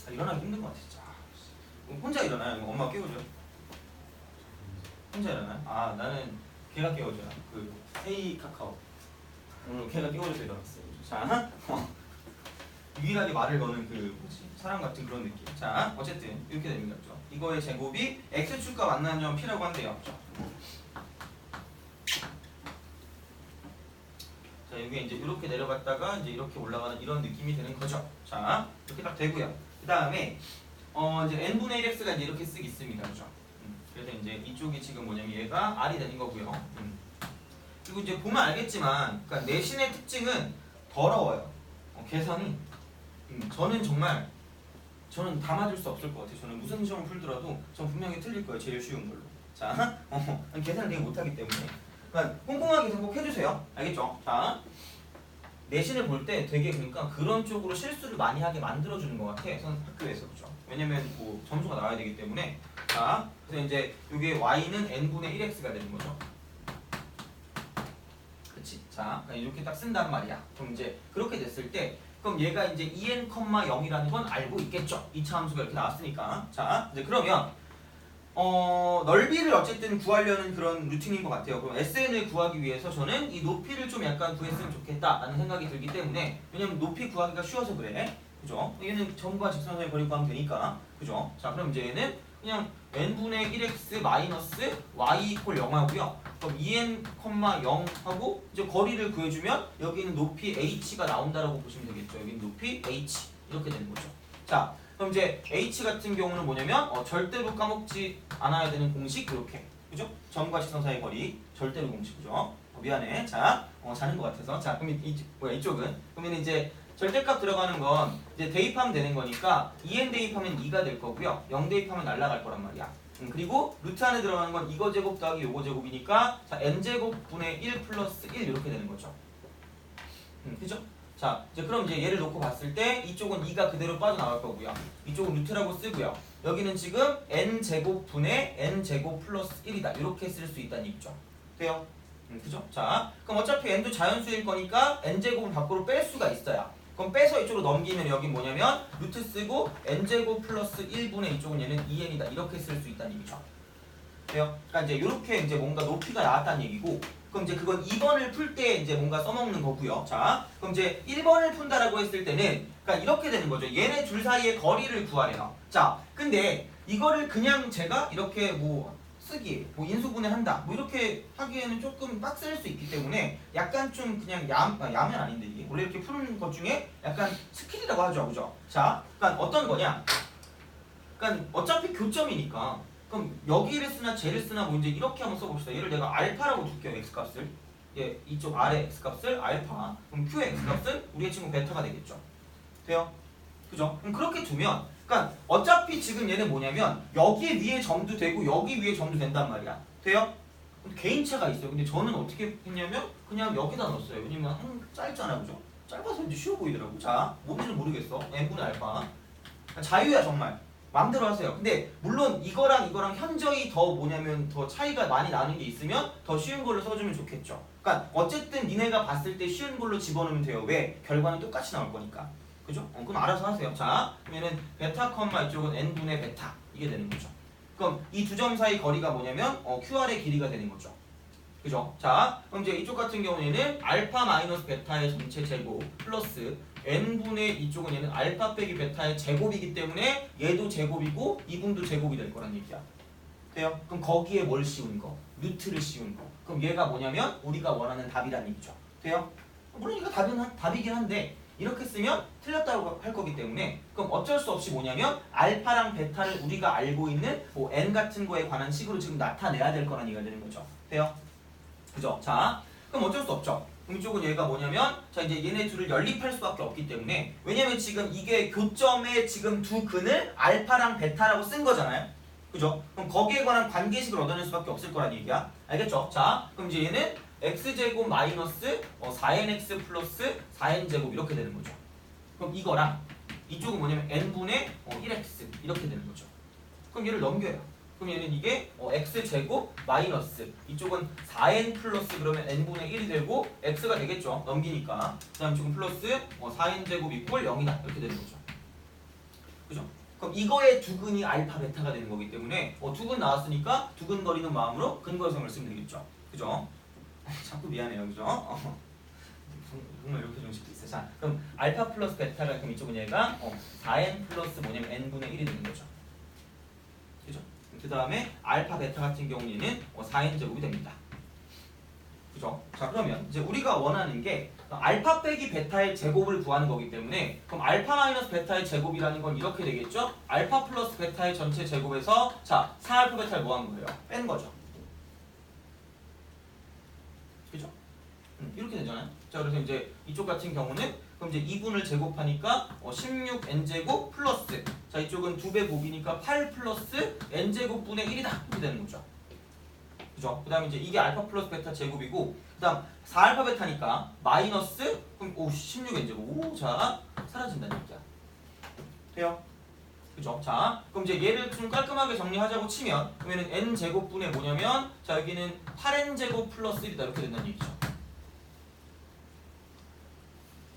아, 일어나기 힘든 것 같아, 진짜. 혼자 일어나요? 엄마가 깨워줘요? 혼자 일어나요? 아, 나는 걔가 깨워줘요. 그 헤이 카카오. 오늘 걔가 깨워줘서 일어났어요. 자, 유일하게 말을 거는 그 뭐지? 사람 같은 그런 느낌. 자, 어쨌든 이렇게 되는 거죠. 이거의 제곱이 x축과 만나는 점 p라고 한대요. 자, 이게 이제 이렇게 내려갔다가 이제 이렇게 올라가는 이런 느낌이 되는 거죠. 자, 이렇게 딱 되고요. 그 다음에 이제 n분의 1x가 이제 이렇게 쓱 있습니다, 그죠? 그래서 이제 이쪽이 지금 뭐냐면 얘가 r이 되는 거고요. 그리고 이제 보면 알겠지만, 그러니까 내신의 특징은 더러워요. 계산이. 저는 다 맞을 수 없을 것 같아요. 저는 무슨 시험을 풀더라도 전 분명히 틀릴 거예요. 제일 쉬운 걸로. 자, 계산을 되게 못하기 때문에. 그러니까 꼼꼼하게 계산 꼭 해주세요. 알겠죠? 자, 내신을 볼 때 되게 그러니까 그런 쪽으로 실수를 많이 하게 만들어주는 것 같아. 학교에서, 그죠? 왜냐면 뭐 점수가 나와야 되기 때문에. 자, 그래서 이제 이게 y는 n분의 1x가 되는 거죠. 그치? 자, 이렇게 딱 쓴단 말이야. 그럼 이제 그렇게 됐을 때 그럼 얘가 이제 2n,0이라는 건 알고 있겠죠? 2차 함수가 이렇게 나왔으니까. 자, 이제 그러면 넓이를 어쨌든 구하려는 그런 루틴인 것 같아요. 그럼 SN을 구하기 위해서 저는 이 높이를 좀 약간 구했으면 좋겠다라는 생각이 들기 때문에, 왜냐면 높이 구하기가 쉬워서 그래. 그죠? 얘는 점과 직선을 버리고 구하면 되니까. 그죠? 자, 그럼 이제 얘는 그냥 n분의 1x 마이너스 y 이퀄 0하고요. 그럼 2n,0 하고 이제 거리를 구해주면 여기는 높이 h가 나온다라고 보시면 되겠죠. 여기는 높이 h 이렇게 되는 거죠. 자, 그럼 이제 h 같은 경우는 뭐냐면 절대로 까먹지 않아야 되는 공식 이렇게, 그죠? 점과 직선 사이 거리 절대로 공식, 그죠? 미안해. 자, 자는 것 같아서. 자, 그럼 이쪽은 그러면 이제 절대값 들어가는 건 이제 대입하면 되는 거니까 2n 대입하면 2가 될 거고요. 0 대입하면 날아갈 거란 말이야. 그리고 루트 안에 들어가는 건 이거 제곱 더하기 요거 제곱이니까 자, n제곱 분의 1 플러스 1 이렇게 되는 거죠. 그죠? 자, 이제 그럼 이제 얘를 놓고 봤을 때 이쪽은 2가 그대로 빠져나갈 거고요. 이쪽은 루트라고 쓰고요. 여기는 지금 n제곱 분의 n제곱 플러스 1이다. 이렇게 쓸 수 있다는 얘기죠. 돼요? 그죠? 자, 그럼 어차피 n도 자연수일 거니까 n제곱을 밖으로 뺄 수가 있어요. 그럼 빼서 이쪽으로 넘기면 여기 뭐냐면 루트 쓰고 n제곱 플러스 1분의 이쪽은 얘는 2n이다. 이렇게 쓸 수 있다는 얘기죠. 돼요? 그러니까 이제 이렇게 이제 뭔가 높이가 나왔다는 얘기고, 그럼 이제 그건 2번을 풀 때 이제 뭔가 써먹는 거고요. 자, 그럼 이제 1번을 푼다라고 했을 때는 그러니까 이렇게 되는 거죠. 얘네 둘 사이의 거리를 구하래요. 자, 근데 이거를 그냥 제가 이렇게 뭐 쓰기, 뭐 인수분해 한다, 뭐 이렇게 하기에는 조금 빡셀 수 있기 때문에 약간 좀 그냥 야면 아닌데 이게 원래 이렇게 푸는 것 중에 약간 스킬이라고 하죠, 그죠? 자, 그러니까 어떤 거냐? 그러니까 어차피 교점이니까. 그럼 여기를 쓰나 쟤를 쓰나 뭐 이제 이렇게 한번 써봅시다. 얘를 내가 알파라고 둘게요, x 값을. 예, 이쪽 아래 x 값을 알파. 그럼 q의 x 값은 우리의 친구 베타가 되겠죠. 돼요? 그죠? 그럼 그렇게 두면, 그러니까 어차피 지금 얘는 뭐냐면 여기 위에 점도 되고 여기 위에 점도 된단 말이야. 돼요? 근데 개인차가 있어요. 근데 저는 어떻게 했냐면 그냥 여기다 넣었어요. 왜냐면 짧잖아, 그죠? 짧아서 왠지 쉬워 보이더라고. 자, 뭔지는 모르겠어. n분의 알파. 자유야 정말. 마음대로 하세요. 근데 물론 이거랑 이거랑 현저히 더 뭐냐면 더 차이가 많이 나는 게 있으면 더 쉬운 걸로 써주면 좋겠죠. 그러니까 어쨌든 니네가 봤을 때 쉬운 걸로 집어넣으면 돼요. 왜? 결과는 똑같이 나올 거니까. 그죠? 그럼 알아서 하세요. 자, 그러면은 베타 컴마 이쪽은 n분의 베타 이게 되는 거죠. 그럼 이 두 점 사이 거리가 뭐냐면 QR의 길이가 되는 거죠. 그죠? 자, 그럼 이제 이쪽 같은 경우에는 알파 마이너스 베타의 전체 제곱 플러스 n분의 이쪽은 얘는 알파 빼기 베타의 제곱이기 때문에 얘도 제곱이고 이분도 제곱이 될 거란 얘기야. 돼요? 그럼 거기에 뭘 씌운 거? 루트를 씌운 거. 그럼 얘가 뭐냐면 우리가 원하는 답이란 얘기죠. 돼요? 물론 이거 답이긴 한데 이렇게 쓰면 틀렸다고 할 거기 때문에 그럼 어쩔 수 없이 뭐냐면 알파랑 베타를 우리가 알고 있는 뭐 n 같은 거에 관한 식으로 지금 나타내야 될 거란 얘기가 되는 거죠. 돼요? 그죠? 자, 그럼 어쩔 수 없죠. 그럼 이쪽은 얘가 뭐냐면 자 이제 얘네 둘을 연립할 수밖에 없기 때문에 왜냐면 지금 이게 교점의 지금 두 근을 알파랑 베타라고 쓴 거잖아요. 그죠? 그럼 거기에 관한 관계식을 얻어낼 수밖에 없을 거란 얘기야. 알겠죠? 자, 그럼 이제 얘는 x제곱 마이너스 4nx 플러스 4n제곱 이렇게 되는 거죠. 그럼 이거랑 이쪽은 뭐냐면 n분의 1x 이렇게 되는 거죠. 그럼 얘를 넘겨요. 그럼 얘는 이게 x제곱 마이너스 이쪽은 4n 플러스 그러면 n분의 1이 되고 x가 되겠죠. 넘기니까. 그 다음 이쪽은 플러스 4n제곱 이퀄 0이다. 이렇게 되는 거죠. 그죠? 그럼 이거의 두근이 알파 베타가 되는 거기 때문에 두근 나왔으니까 두근 거리는 마음으로 근거성을 쓰면 되겠죠. 그죠? 자꾸 미안해요. 그죠? 정말 이렇게 정식도 있어. 자, 그럼 알파 플러스 베타가 그럼 이쪽은 얘가 4n 플러스 뭐냐면 n분의 1이 되는 거죠. 그죠? 그 다음에 알파 베타 같은 경우에는 4n 제곱이 됩니다. 그죠? 자, 그러면 이제 우리가 원하는 게 알파 빼기 베타의 제곱을 구하는 거기 때문에 그럼 알파 마이너스 베타의 제곱이라는 건 이렇게 되겠죠? 알파 플러스 베타의 전체 제곱에서 자 4알파 베타를 뭐 한 거예요? 뺀 거죠. 그죠? 이렇게 되잖아요. 자, 그래서 이제 이쪽 같은 경우는 그럼 이제 2분을 제곱하니까 16n제곱 플러스 자 이쪽은 2배 곱이니까 8 플러스 n제곱분의 1이다 이렇게 되는 거죠. 그죠? 그 다음에 이제 이게 알파 플러스 베타 제곱이고 그 다음 4알파 베타니까 마이너스 그럼 16n제곱 오, 자 사라진다는 얘기야. 돼요? 그죠? 자 그럼 이제 얘를 좀 깔끔하게 정리하자고 치면 그러면은 n제곱분의 뭐냐면 자 여기는 8n제곱 플러스 1이다 이렇게 된다는 얘기죠.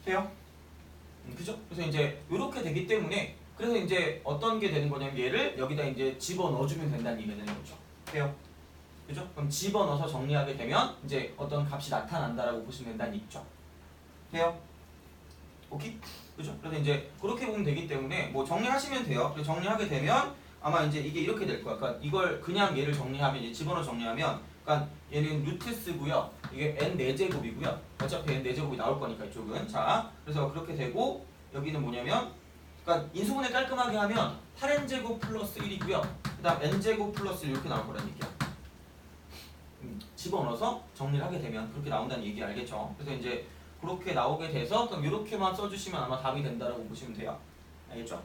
돼요? 그죠? 그래서 이제 이렇게 되기 때문에 그래서 이제 어떤 게 되는 거냐면 얘를 여기다 이제 집어 넣어주면 된다는 얘기가 되는 거죠. 돼요? 그죠? 그럼 집어 넣어서 정리하게 되면 이제 어떤 값이 나타난다라고 보시면 된다는 얘기죠. 돼요? 오케이? 그죠? 그래서 이제 그렇게 보면 되기 때문에 뭐 정리하시면 돼요. 그래서 정리하게 되면 아마 이제 이게 이렇게 될 거야. 그러니까 이걸 그냥 얘를 정리하면 이제 집어넣어 정리하면 그러니까 얘는 루트 쓰고요. 이게 n 4제곱이고요. 어차피 n 4제곱이 나올 거니까 이쪽은. 자, 그래서 그렇게 되고 여기는 뭐냐면 그러니까 인수분해 깔끔하게 하면 8n제곱 플러스 1이고요. 그 다음 n제곱 플러스 1 이렇게 나올 거란 얘기야. 집어넣어서 정리를 하게 되면 그렇게 나온다는 얘기 알겠죠? 그래서 이제 그렇게 나오게 돼서 그럼 이렇게만 써주시면 아마 답이 된다라고 보시면 돼요. 알겠죠?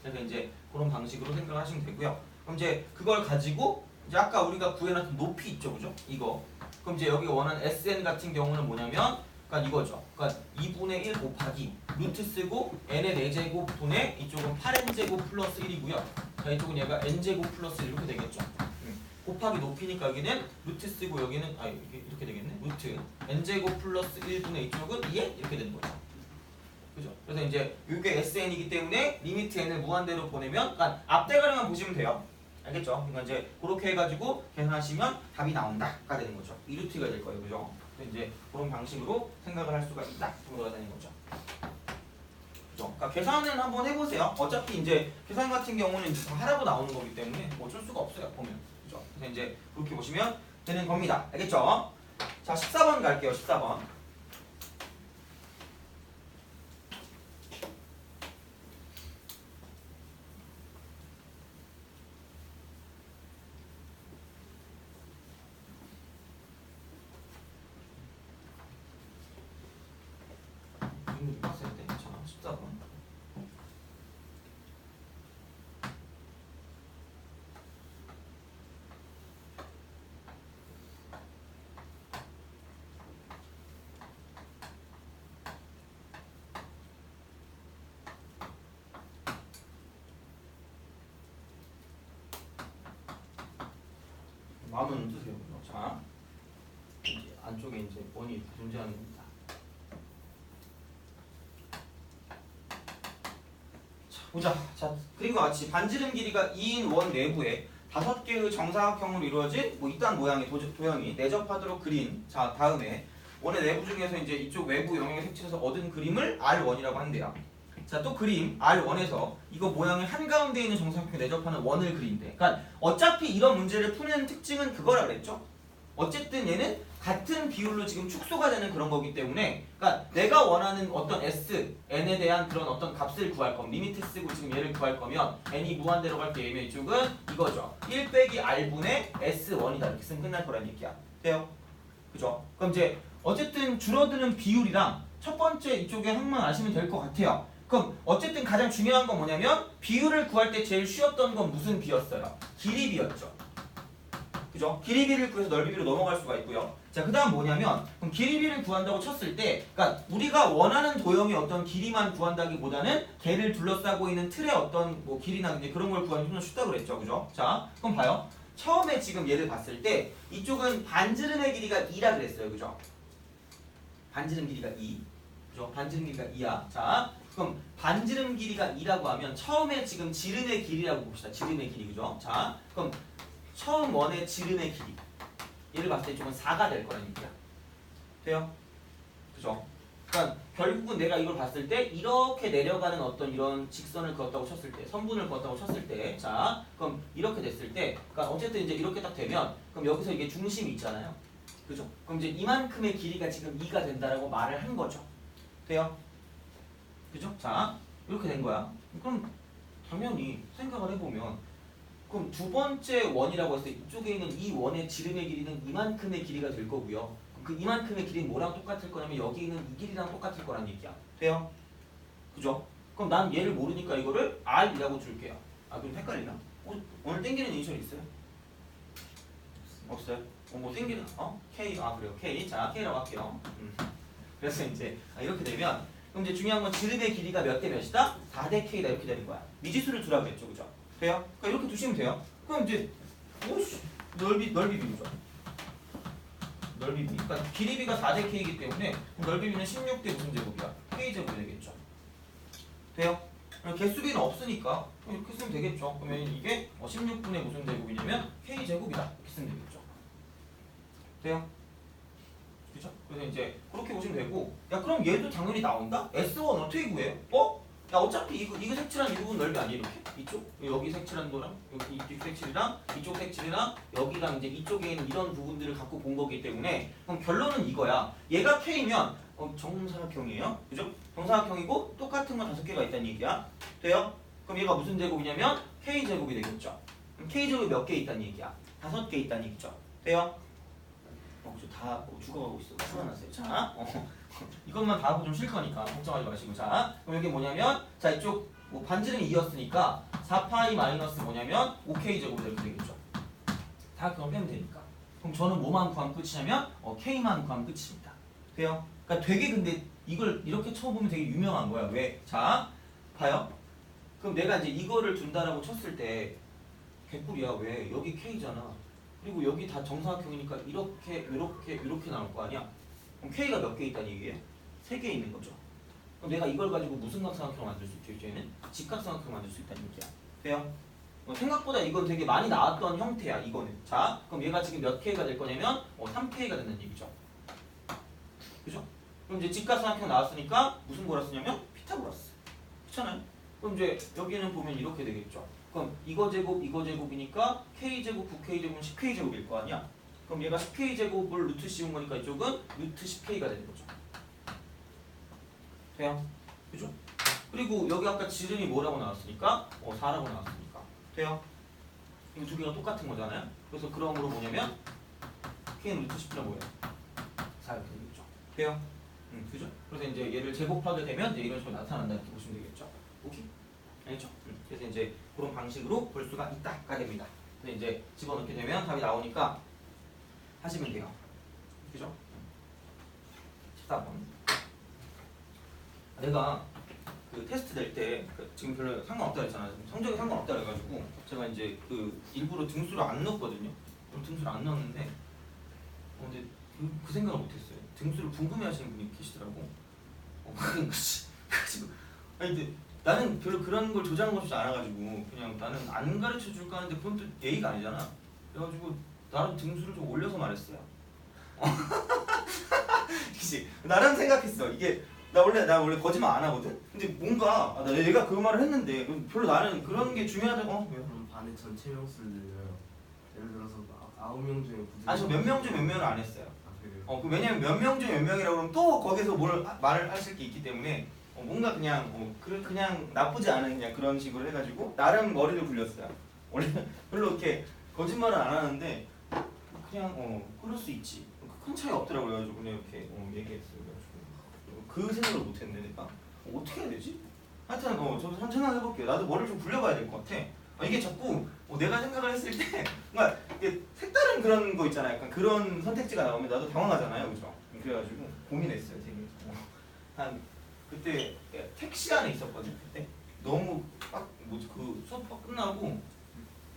그래서 이제 그런 방식으로 생각을 하시면 되고요. 그럼 이제 그걸 가지고 이제 아까 우리가 구해놨던 높이 있죠, 그죠? 이거. 그럼 이제 여기 원하는 SN 같은 경우는 뭐냐면 그러니까 이거죠. 그러니까 2분의 1 곱하기 루트 쓰고 n의 4제곱 분의 이쪽은 8n제곱 플러스 1이고요. 자, 이쪽은 얘가 n제곱 플러스 1 이렇게 되겠죠. 곱하기 높이니까 여기는 루트 쓰고 여기는 이게 이렇게 되겠네. 루트 n제곱 플러스 1분의 이쪽은 2에 이렇게 되는 거죠. 그죠? 그래서 이제 이게 SN이기 때문에 리미트 n을 무한대로 보내면 그러니까 앞대가리만 보시면 돼요. 알겠죠? 그러니까 이제 그렇게 해가지고 계산하시면 답이 나온다가 되는 거죠. 이 루트가 될 거예요. 그죠? 그래서 이제 그런 방식으로 생각을 할 수가 있다 정도가 되는 거죠. 그죠? 그러니까 계산은 한번 해보세요. 어차피 이제 계산 같은 경우는 이제 다 하라고 나오는 거기 때문에 어쩔 수가 없어요. 보면. 그죠? 그래서 이제 그렇게 보시면 되는 겁니다. 알겠죠? 자, 14번 갈게요. 14번. 봤을 때, 자, 14번. 마음은 뜨세요. 자, 이제 안쪽에 이제 원이 존재하는 겁니다. 자, 보자. 자, 그림과 같이 반지름 길이가 2인 원 내부에 5개의 정사각형으로 이루어진 뭐 이딴 모양의 도형이 내접하도록 그린. 자, 다음에 원의 내부 중에서 이제 이쪽 외부 영역에 색칠해서 얻은 그림을 R1이라고 한대요. 자, 또 그림 R1에서 이거 모양의 한가운데 있는 정사각형에 내접하는 원을 그린대. 그러니까 어차피 이런 문제를 푸는 특징은 그거라 그랬죠. 어쨌든 얘는 같은 비율로 지금 축소가 되는 그런 거기 때문에, 그러니까 내가 원하는 어떤 S, n에 대한 그런 어떤 값을 구할 거면 리미트 쓰고 지금 얘를 구할 거면 n이 무한대로 갈 때면 이쪽은 이거죠. 1 빼기 r분의 S1이다 이렇게 쓰면 끝날 거란 얘기야. 돼요? 그죠? 그럼 이제 어쨌든 줄어드는 비율이랑 첫 번째 이쪽에 항만 아시면 될 것 같아요. 그럼 어쨌든 가장 중요한 건 뭐냐면 비율을 구할 때 제일 쉬웠던 건 무슨 비였어요? 길이비였죠. 그죠? 길이비를 구해서 넓이비로 넘어갈 수가 있고요. 자, 그 다음 뭐냐면 그럼 길이비를 구한다고 쳤을 때, 그러니까 우리가 원하는 도형의 어떤 길이만 구한다기보다는 걔를 둘러싸고 있는 틀의 어떤 뭐 길이나 이제 그런 걸 구하는 게 좀 더 쉽다고 그랬죠. 그죠? 자, 그럼 봐요. 처음에 지금 얘를 봤을 때 이쪽은 반지름의 길이가 2라 그랬어요. 그죠? 반지름 길이가 2. 그죠? 반지름 길이가 2야. 자, 그럼 반지름 길이가 2라고 하면 처음에 지금 지름의 길이라고 봅시다. 지름의 길이. 그죠? 자, 그럼 처음 원의 지름의 길이. 얘를 봤을 때 이쪽은 4가 될 거란 얘기야. 돼요? 그죠? 그러니까 결국은 내가 이걸 봤을 때 이렇게 내려가는 어떤 이런 직선을 그었다고 쳤을 때, 선분을 그었다고 쳤을 때, 자, 그럼 이렇게 됐을 때, 그러니까 어쨌든 이제 이렇게 딱 되면, 그럼 여기서 이게 중심이 있잖아요. 그죠? 그럼 이제 이만큼의 길이가 지금 2가 된다라고 말을 한 거죠. 돼요? 그죠? 자, 이렇게 된 거야. 그럼 당연히 생각을 해보면, 그럼 두 번째 원이라고 했을 때 이쪽에 있는 이 원의 지름의 길이는 이만큼의 길이가 될 거고요. 그 이만큼의 길이는 뭐랑 똑같을 거냐면 여기 있는 이 길이랑 똑같을 거란 얘기야. 돼요? 그죠? 그럼 난 얘를 모르니까 이거를 R이라고 줄게요. 아, 그럼 헷갈리나? 오늘 땡기는 이니셜 있어요? 없어요? 뭐 땡기는? K. 아, 그래요. K. 자, K라고 할게요. 그래서 이제 이렇게 되면 그럼 이제 중요한 건 지름의 길이가 몇 대 몇이다? 4대 K다 이렇게 되는 거야. 미지수를 두라고 그랬죠. 그죠? 돼요? 그러니까 이렇게 두시면 돼요. 그럼 이제 오씨 넓이 비죠. 넓이 비. 그러니까 길이비가 4대 K이기 때문에 넓이비는 16대 무슨 제곱이야? K 제곱이 되겠죠. 돼요? 개수비는 없으니까 이렇게 쓰면 되겠죠. 그러면 이게 16분의 무슨 제곱이냐면 K 제곱이다 이렇게 쓰면 되겠죠. 돼요? 그죠? 그래서 이제 그렇게 보시면 되고, 야 그럼 얘도 당연히 나온다? S1 어떻게 구해요? 야 어차피 이거 색칠한 이 부분 넓이 아니에요? 이렇게? 이쪽? 여기 색칠한 거랑 여기 이쪽 색칠이랑 이쪽 색칠이랑 여기랑 이제 이쪽에 있는 이런 부분들을 갖고 본 거기 때문에 그럼 결론은 이거야. 얘가 K면 정사각형이에요. 그죠? 정사각형이고 똑같은 건 5개가 있다는 얘기야. 돼요? 그럼 얘가 무슨 제곱이냐면 K 제곱이 되겠죠. 그럼 K 제곱이 몇 개 있다는 얘기야? 5개 있다는 얘기죠. 돼요? 다 죽어가고 있어. 출연하세요. 자, 이것만 다 하고 좀 쉴 거니까 걱정하지 마시고. 자, 그럼 이게 뭐냐면, 자 이쪽 뭐 반지름이 2였으니까 4파이 마이너스 뭐냐면 5K 제곱이 이렇게 되겠죠. 다 그럼 빼면 되니까. 그럼 저는 뭐만 구하면 끝이냐면 K만 구하면 끝입니다. 돼요? 그러니까 되게 근데 이걸 이렇게 쳐보면 되게 유명한 거야. 왜? 자, 봐요. 그럼 내가 이제 이거를 둔다라고 쳤을 때 개꿀이야. 왜? 여기 K잖아. 그리고 여기 다 정사각형이니까 이렇게 나올 거 아니야? 그럼 K가 몇 개 있다는 얘기예요? 3개 있는 거죠. 그럼 내가 이걸 가지고 무슨 각삼각형을 만들 수 있죠? 이제는 직각삼각형을 만들 수 있다는 얘기야. 돼요? 생각보다 이건 되게 많이 나왔던 형태야. 이거는. 자, 그럼 얘가 지금 몇 K가 될 거냐면 3K가 된다는 얘기죠. 그죠? 그럼 이제 직각삼각형 나왔으니까 무슨 거라 쓰냐면 피타고라스. 그렇잖아요? 그럼 이제 여기는 보면 이렇게 되겠죠. 그럼 이거 제곱이니까 K제곱 9K제곱은 10K제곱일 거 아니야? 그럼 얘가 10K제곱을 루트 씌운 거니까 이쪽은 루트 10K가 되는 거죠. 돼요? 그죠? 그리고 여기 아까 지름이 뭐라고 나왔으니까? 4라고 나왔으니까. 돼요? 이거 두 개가 똑같은 거잖아요? 그래서 그러므로 뭐냐면 K는 루트 10분의 뭐예요? 4 이렇게 되겠죠. 돼요? 그죠? 그래서 이제 얘를 제곱하게 되면 이제 이런 식으로 나타난다 이렇게 보시면 되겠죠. 오케이? 알겠죠? 그래서 이제 그런 방식으로 볼 수가 있다가 됩니다. 근데 이제 집어넣게 되면 답이 나오니까 하시면 돼요. 그죠? 14번. 내가 그 테스트 낼 때 지금 별로 상관없다 했잖아요. 성적이 상관없다 그래가지고 제가 이제 그 일부러 등수를 안 넣었거든요. 등수를 안 넣었는데 근데 그 생각을 못했어요. 등수를 궁금해하시는 분이 계시더라고. 그래가지고 아니 근데 나는 별로 그런 걸 조장하고 싶지 않아가지고 그냥 나는 안 가르쳐 줄까 하는데 그건 또 예의가 아니잖아. 그래가지고 나름 등수를 좀 올려서 말했어요. 그치? 나름 생각했어. 이게 나 원래 거짓말 안 하거든. 근데 뭔가 나 얘가 그 말을 했는데 별로 나는 그런 게 중요하다고. 그럼 반의 전체 명수를 늘려요. 예를 들어서 9명 중에 9명. 아니 저 몇 명 중 몇 명을 안 했어요. 아 그래요? 그 왜냐면 몇 명 중 몇 명이라고 그러면 또 거기서 말을 하실 게 있기 때문에 뭔가 그냥 그냥 나쁘지 않은 그냥 그런 식으로 해가지고 나름 머리를 굴렸어요. 원래 별로 이렇게 거짓말은 안 하는데 그냥 그럴 수 있지. 큰 차이 없더라고요. 그래가지고 그냥 이렇게 얘기했어요. 그래가지고 그 생각을 못했네 내가. 어떻게 해야 되지? 하여튼 저도 한번 생각해볼게요. 나도 머리를 좀 굴려봐야 될 것 같아. 이게 자꾸 내가 생각을 했을 때 뭔가 이게 색다른 그런 거 있잖아요. 약간 그런 선택지가 나오면 나도 당황하잖아요, 그죠? 그래가지고 고민했어요, 되게. 한 그때 택시 안에 있었거든. 그때 너무 그 수업 끝나고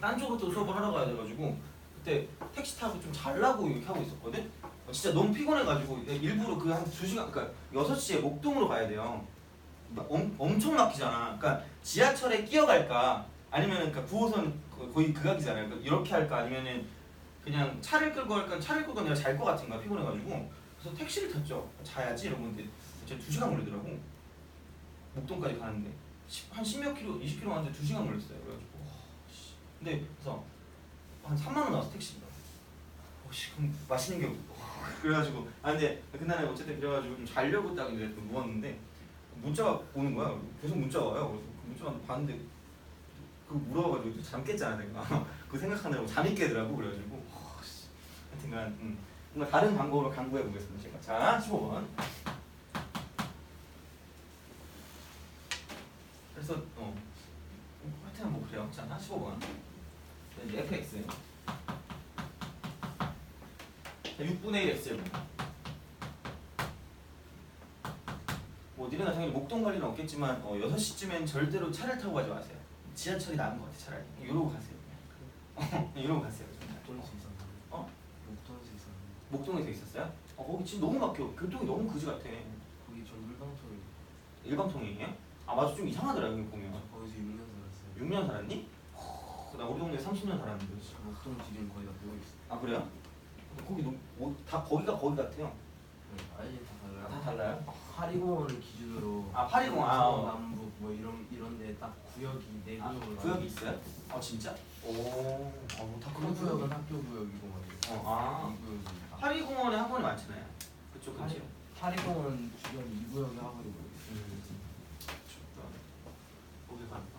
딴 쪽으로 또 수업을 하러 가야 돼가지고 그때 택시 타고 좀 자려고 이렇게 하고 있었거든. 진짜 너무 피곤해가지고 일부러 그 한 2시간, 그러니까 6시에 목동으로 가야 돼요. 엄청 막히잖아. 그러니까 지하철에 끼어갈까 아니면은 그러니까 9호선 거의 극악이잖아요. 그러니까 이렇게 할까 아니면은 그냥 차를 끌고 할까. 차를 끌고 내가 잘 것 같은 거야, 피곤해가지고. 그래서 택시를 탔죠. 자야지 이러는데 진짜 2시간 걸리더라고. 목동까지 가는데 한 10몇 킬로, 20킬로 가는데 2시간 걸렸어요. 그래가지고 근데 그래서 한 3만 원 나왔어 택시비가. 그럼 맛있는 게 없고. 그래가지고 근데 그날에 어쨌든 그래가지고 좀 자려고 딱 이제 누웠는데 문자가 오는 거야. 계속 문자가 와요. 그래서 그 문자가 봤는데 그거 물어봐가지고 잠 깼잖아 내가. 그거 생각하느라고 잠이 깨더라고. 그래가지고 하여튼간 뭔가 다른 방법으로 강구해 보겠습니다. 제가 자 15번. 그래서 하여튼 뭐 그래요. 자 15번. 이제 fx 6분의 1 x제곱. 뭐 니네가 당연히 목동 갈 일은 없겠지만 6시쯤엔 절대로 차를 타고 가지 마세요. 지하철이 나은 것 같아 차라리. 이러고 가세요. 이러고 가세요. 목동에서 있었나요? 목동에서 있었나요? 목동에서 있었어요? 거기 지금 너무 막혀. 교통이 너무 그지 같아. 거기 저 물방통이 일방통행이에요? 맞아. 좀 이상하더라 여기 보면. 거기서 6년 살았어요. 6년 살았니? 나 우리 동네 30년 살았는데. 목동 지금 거의 다 보고 있어요. 아 그래요? 거기 다 거기가 거기 같아요. 네, 아예 다 달라요. 다 달라요? 파리공원을 기준으로 파리공원. 남북 뭐 이런데 딱 구역이 네 구역으로 구역이 있어요? 진짜? 다 큰 구역은 학교 구역이고 막 이렇게. 이 구역이 다. 파리공원에 학원이 많잖아요. 그쪽 근처. 파리공원 주변 2구역에 학원이 보고 거기 가니까.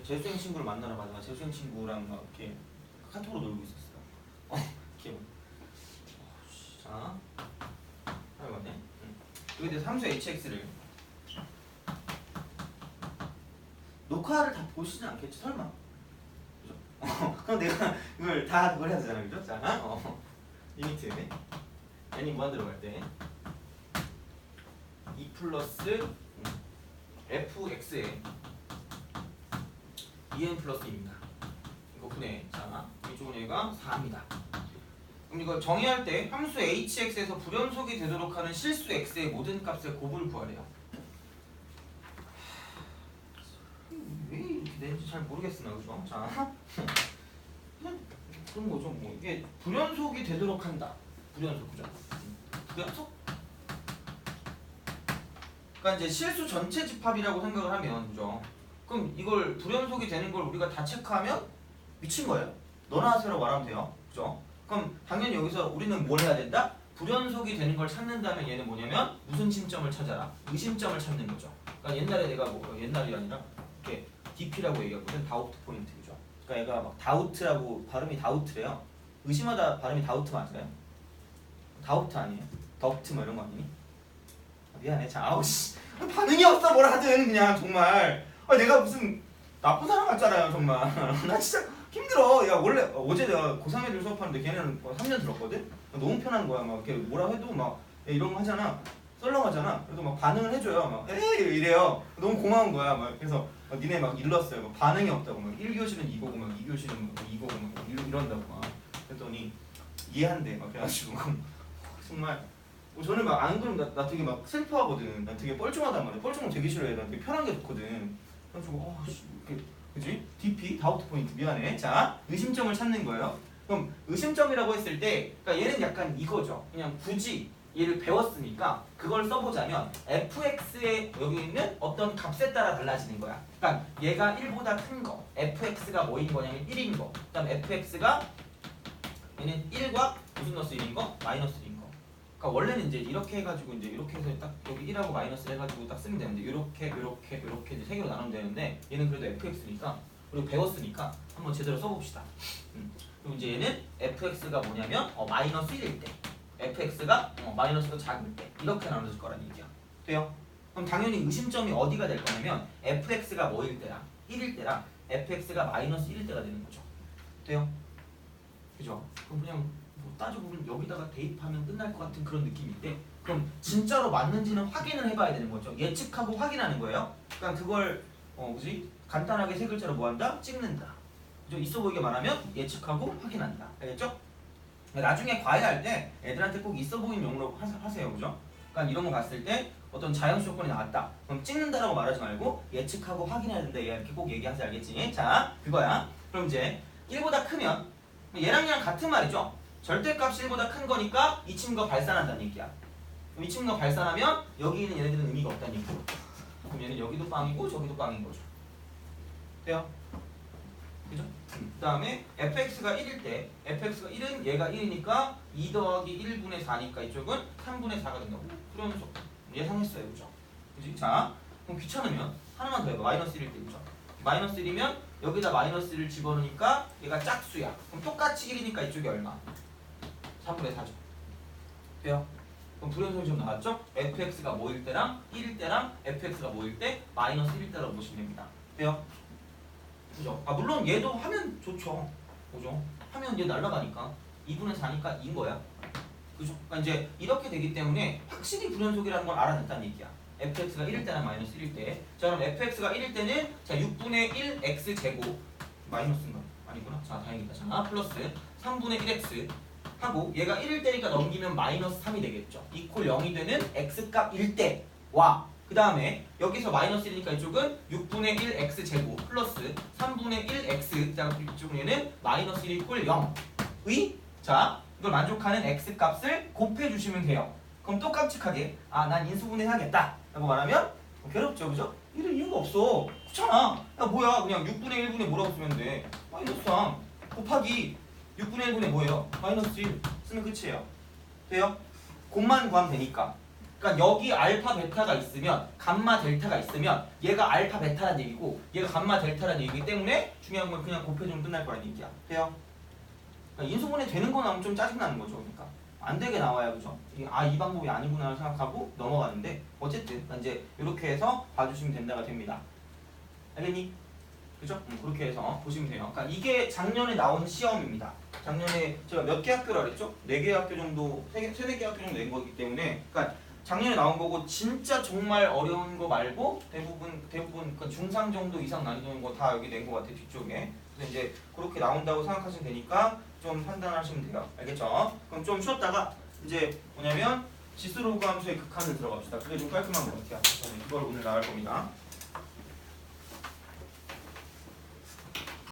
재수생 친구를 만나러 가다가 재수생 친구랑 막 이렇게 카톡으로 놀고 있었어요. 이렇게. 자, 해봤네. 여기 대해서 함수 hx를 녹화를 다 보시진 않겠지 설마. 그죠? 그럼 내가 이걸 다 그걸 해야 되잖아, 그죠? 자, 리미트 n이 무한 들어갈 때 2 플러스 fx에 2n 플러스 2입니다. 이거 분해. 자, 이쪽은 얘가 4입니다. 그럼 이거 정의할 때 함수 hx에서 불연속이 되도록 하는 실수 x의 모든 값의 곱을 구하래요. 왜 이렇게 되는지 잘 모르겠으나 그죠? 자, 그런 거죠. 뭐 이게 불연속이 되도록 한다. 불연속 그죠? 불연속? 그러니까 이제 실수 전체 집합이라고 생각을 하면 그죠? 그럼 이걸 불연속이 되는 걸 우리가 다 체크하면 미친 거예요. 너나 하세요라고 말하면 돼요. 그죠? 그럼 당연히 여기서 우리는 뭘 해야 된다? 불연속이 되는 걸 찾는다면 얘는 뭐냐면 무슨 심점을 찾아라? 의심점을 찾는 거죠. 그러니까 옛날에 내가 옛날이 아니라 이렇게 DP라고 얘기했거든. 다우트 포인트 그죠? 그러니까 얘가 막 다우트라고 발음이 다우트래요. 의심하다 발음이 다우트 맞아요? 다우트 아니에요? 덕트 뭐 이런 거 아니니? 미안해. 자, 아우씨 반응이 없어 뭐라 하든 그냥 정말. 내가 무슨 나쁜 사람 같잖아요 정말. 나 진짜 힘들어. 야 원래 어제 내가 고3 애들 수업하는데 걔네는 3년 들었거든. 너무 편한 거야. 막 이렇게 뭐라 해도 막 이런 거 하잖아. 썰렁하잖아. 그래도 막 반응을 해줘요. 막 에이 이래요. 너무 고마운 거야. 막 그래서 막 니네 막 일렀어요. 막 반응이 없다고. 막 1교시는 이거고 막 2교시는 막 이거고 막 이런다고 막. 그랬더니 이해한대. 막 그래가지고 정말 저는 막 안 그러면 나 되게 막 슬퍼하거든. 나 되게 뻘쭘하단 말이야. 뻘쭘은 되게 싫어해. 나 되게 편한 게 좋거든. 그래가지고 그지? DP 다우트 포인트 미안해. 자 의심점을 찾는 거예요. 그럼 의심점이라고 했을 때, 그러니까 얘는 약간 이거죠. 그냥 굳이 얘를 배웠으니까 그걸 써보자면 fx의 여기 있는 어떤 값에 따라 달라지는 거야. 그러니까 얘가 1보다 큰 거, fx가 뭐인 거냐면 1인 거. 그다음 fx가 얘는 1과 무슨 넣었어 1인 거? 마이너스 1인 거. 그러니까 원래는 이제 이렇게 해가지고 이제 이렇게 해서 딱 여기 1하고 마이너스 해가지고 딱 쓰면 되는데 이렇게 이제 세 개로 나누면 되는데 얘는 그래도 fx니까 그리고 배웠으니까 한번 제대로 써봅시다. 그럼 이제 얘는 fx가 뭐냐면 마이너스 1일 때 fx가 마이너스가 작을 때 이렇게 나눠질 거란 얘기야. 돼요? 그럼 당연히 의심점이 어디가 될 거냐면 fx가 뭐일 때랑 1일 때랑 fx가 마이너스 1일 때가 되는 거죠. 돼요? 그죠? 그럼 그냥 뭐 따져보면 여기다가 대입하면 끝날 것 같은 그런 느낌인데 그럼 진짜로 맞는지는 확인을 해봐야 되는 거죠. 예측하고 확인하는 거예요. 그러니까 그걸 뭐지? 간단하게 세 글자로 뭐 한다? 찍는다. 그죠? 있어 보이게 말하면 예측하고 확인한다. 알겠죠? 나중에 과외할 때 애들한테 꼭 있어 보이는 용어로 하세요. 그죠? 그러니까 이런 거 봤을 때 어떤 자연수 조건이 나왔다. 그럼 찍는다라고 말하지 말고 예측하고 확인해야 된다. 이렇게 꼭 얘기하세요. 알겠지? 자, 그거야. 그럼 이제 1보다 크면 얘랑 얘랑 같은 말이죠. 절대값이 1보다 큰 거니까 이 친구가 발산한다는 얘기야. 그럼 이 친구가 발산하면 여기 있는 얘네들은 의미가 없다는 얘기야. 그럼 얘는 여기도 빵이고 저기도 빵인 거죠. 돼요? 그죠? 그 다음에 fx가 1일 때 fx가 1은 얘가 1이니까 2 더하기 1분의 4니까 이쪽은 3분의 4가 된다고 그러면서 예상했어요. 그죠? 그지? 자, 그럼 귀찮으면 하나만 더 해봐. 마이너스 1일 때 그죠? 마이너스 1이면 여기다 마이너스 1을 집어넣으니까 얘가 짝수야. 그럼 똑같이 1이니까 이쪽이 얼마? 3분의 4죠. 돼요? 그럼 불연속이 좀 나왔죠? fx가 뭐일 때랑 1일 때랑 fx가 뭐일 때 마이너스 1일 때라고 보시면 됩니다. 돼요? 그죠? 물론 얘도 하면 좋죠. 그죠? 하면 얘 날라가니까 2분의 4니까 2인 거야. 그죠? 그러니까 이제 이렇게 되기 때문에 확실히 불연속이라는 걸 알아냈다는 얘기야. fx가 1일 때랑 마이너스 1일 때. 자, 그럼 fx가 1일 때는 자 6분의 1 x제곱 마이너스인가? 아니구나. 자, 다행이다. 자, 플러스 3분의 1x 하고 얘가 1일 때니까 넘기면 마이너스 3이 되겠죠. 이퀄 0이 되는 x값 1 때와 그 다음에 여기서 마이너스 1이니까 이쪽은 6분의 1 x제곱 플러스 3분의 1 x 자 이쪽은 얘는 마이너스 1 이퀄 0의 자 이걸 만족하는 x값을 곱해주시면 돼요. 그럼 또 깜찍하게 난 인수분해 해야겠다 라고 말하면 괴롭죠. 그죠? 이럴 이유가 없어. 그렇잖아. 야 뭐야 그냥 6분의 1분의 뭐라고 쓰면 돼. 마이너스 3 곱하기 6분의 1분의 뭐예요? 마이너스 1 쓰면 끝이에요. 돼요? 곱만 구하면 되니까. 그러니까 여기 알파 베타가 있으면 감마 델타가 있으면 얘가 알파 베타라는 얘기고 얘가 감마 델타라는 얘기이기 때문에 중요한 건 그냥 곱해주면 끝날 거라는 얘기야. 돼요? 그러니까 인수분해 되는 거 나오면 좀 짜증나는 거죠. 그러니까 안 되게 나와야 그죠? 이 방법이 아니구나 생각하고 넘어가는데 어쨌든 이제 이렇게 해서 봐주시면 된다가 됩니다. 알겠니? 그죠? 그렇게 해서 보시면 돼요. 그러니까 이게 작년에 나온 시험입니다. 작년에 제가 몇 개 학교라 그랬죠? 4개 학교 정도, 3-4개 학교 정도 낸 거기 때문에 그러니까 작년에 나온 거고 진짜 정말 어려운 거 말고 대부분 그러니까 중상 정도 이상 난이도인 거 다 여기 낸 거 같아 뒤쪽에. 그래서 이제 그렇게 나온다고 생각하시면 되니까 좀 판단하시면 돼요. 알겠죠? 그럼 좀 쉬었다가 이제 뭐냐면 지수로그 함수의 극한을 들어갑시다. 그게 좀 깔끔한 것 같아요. 그걸 오늘 나갈 겁니다.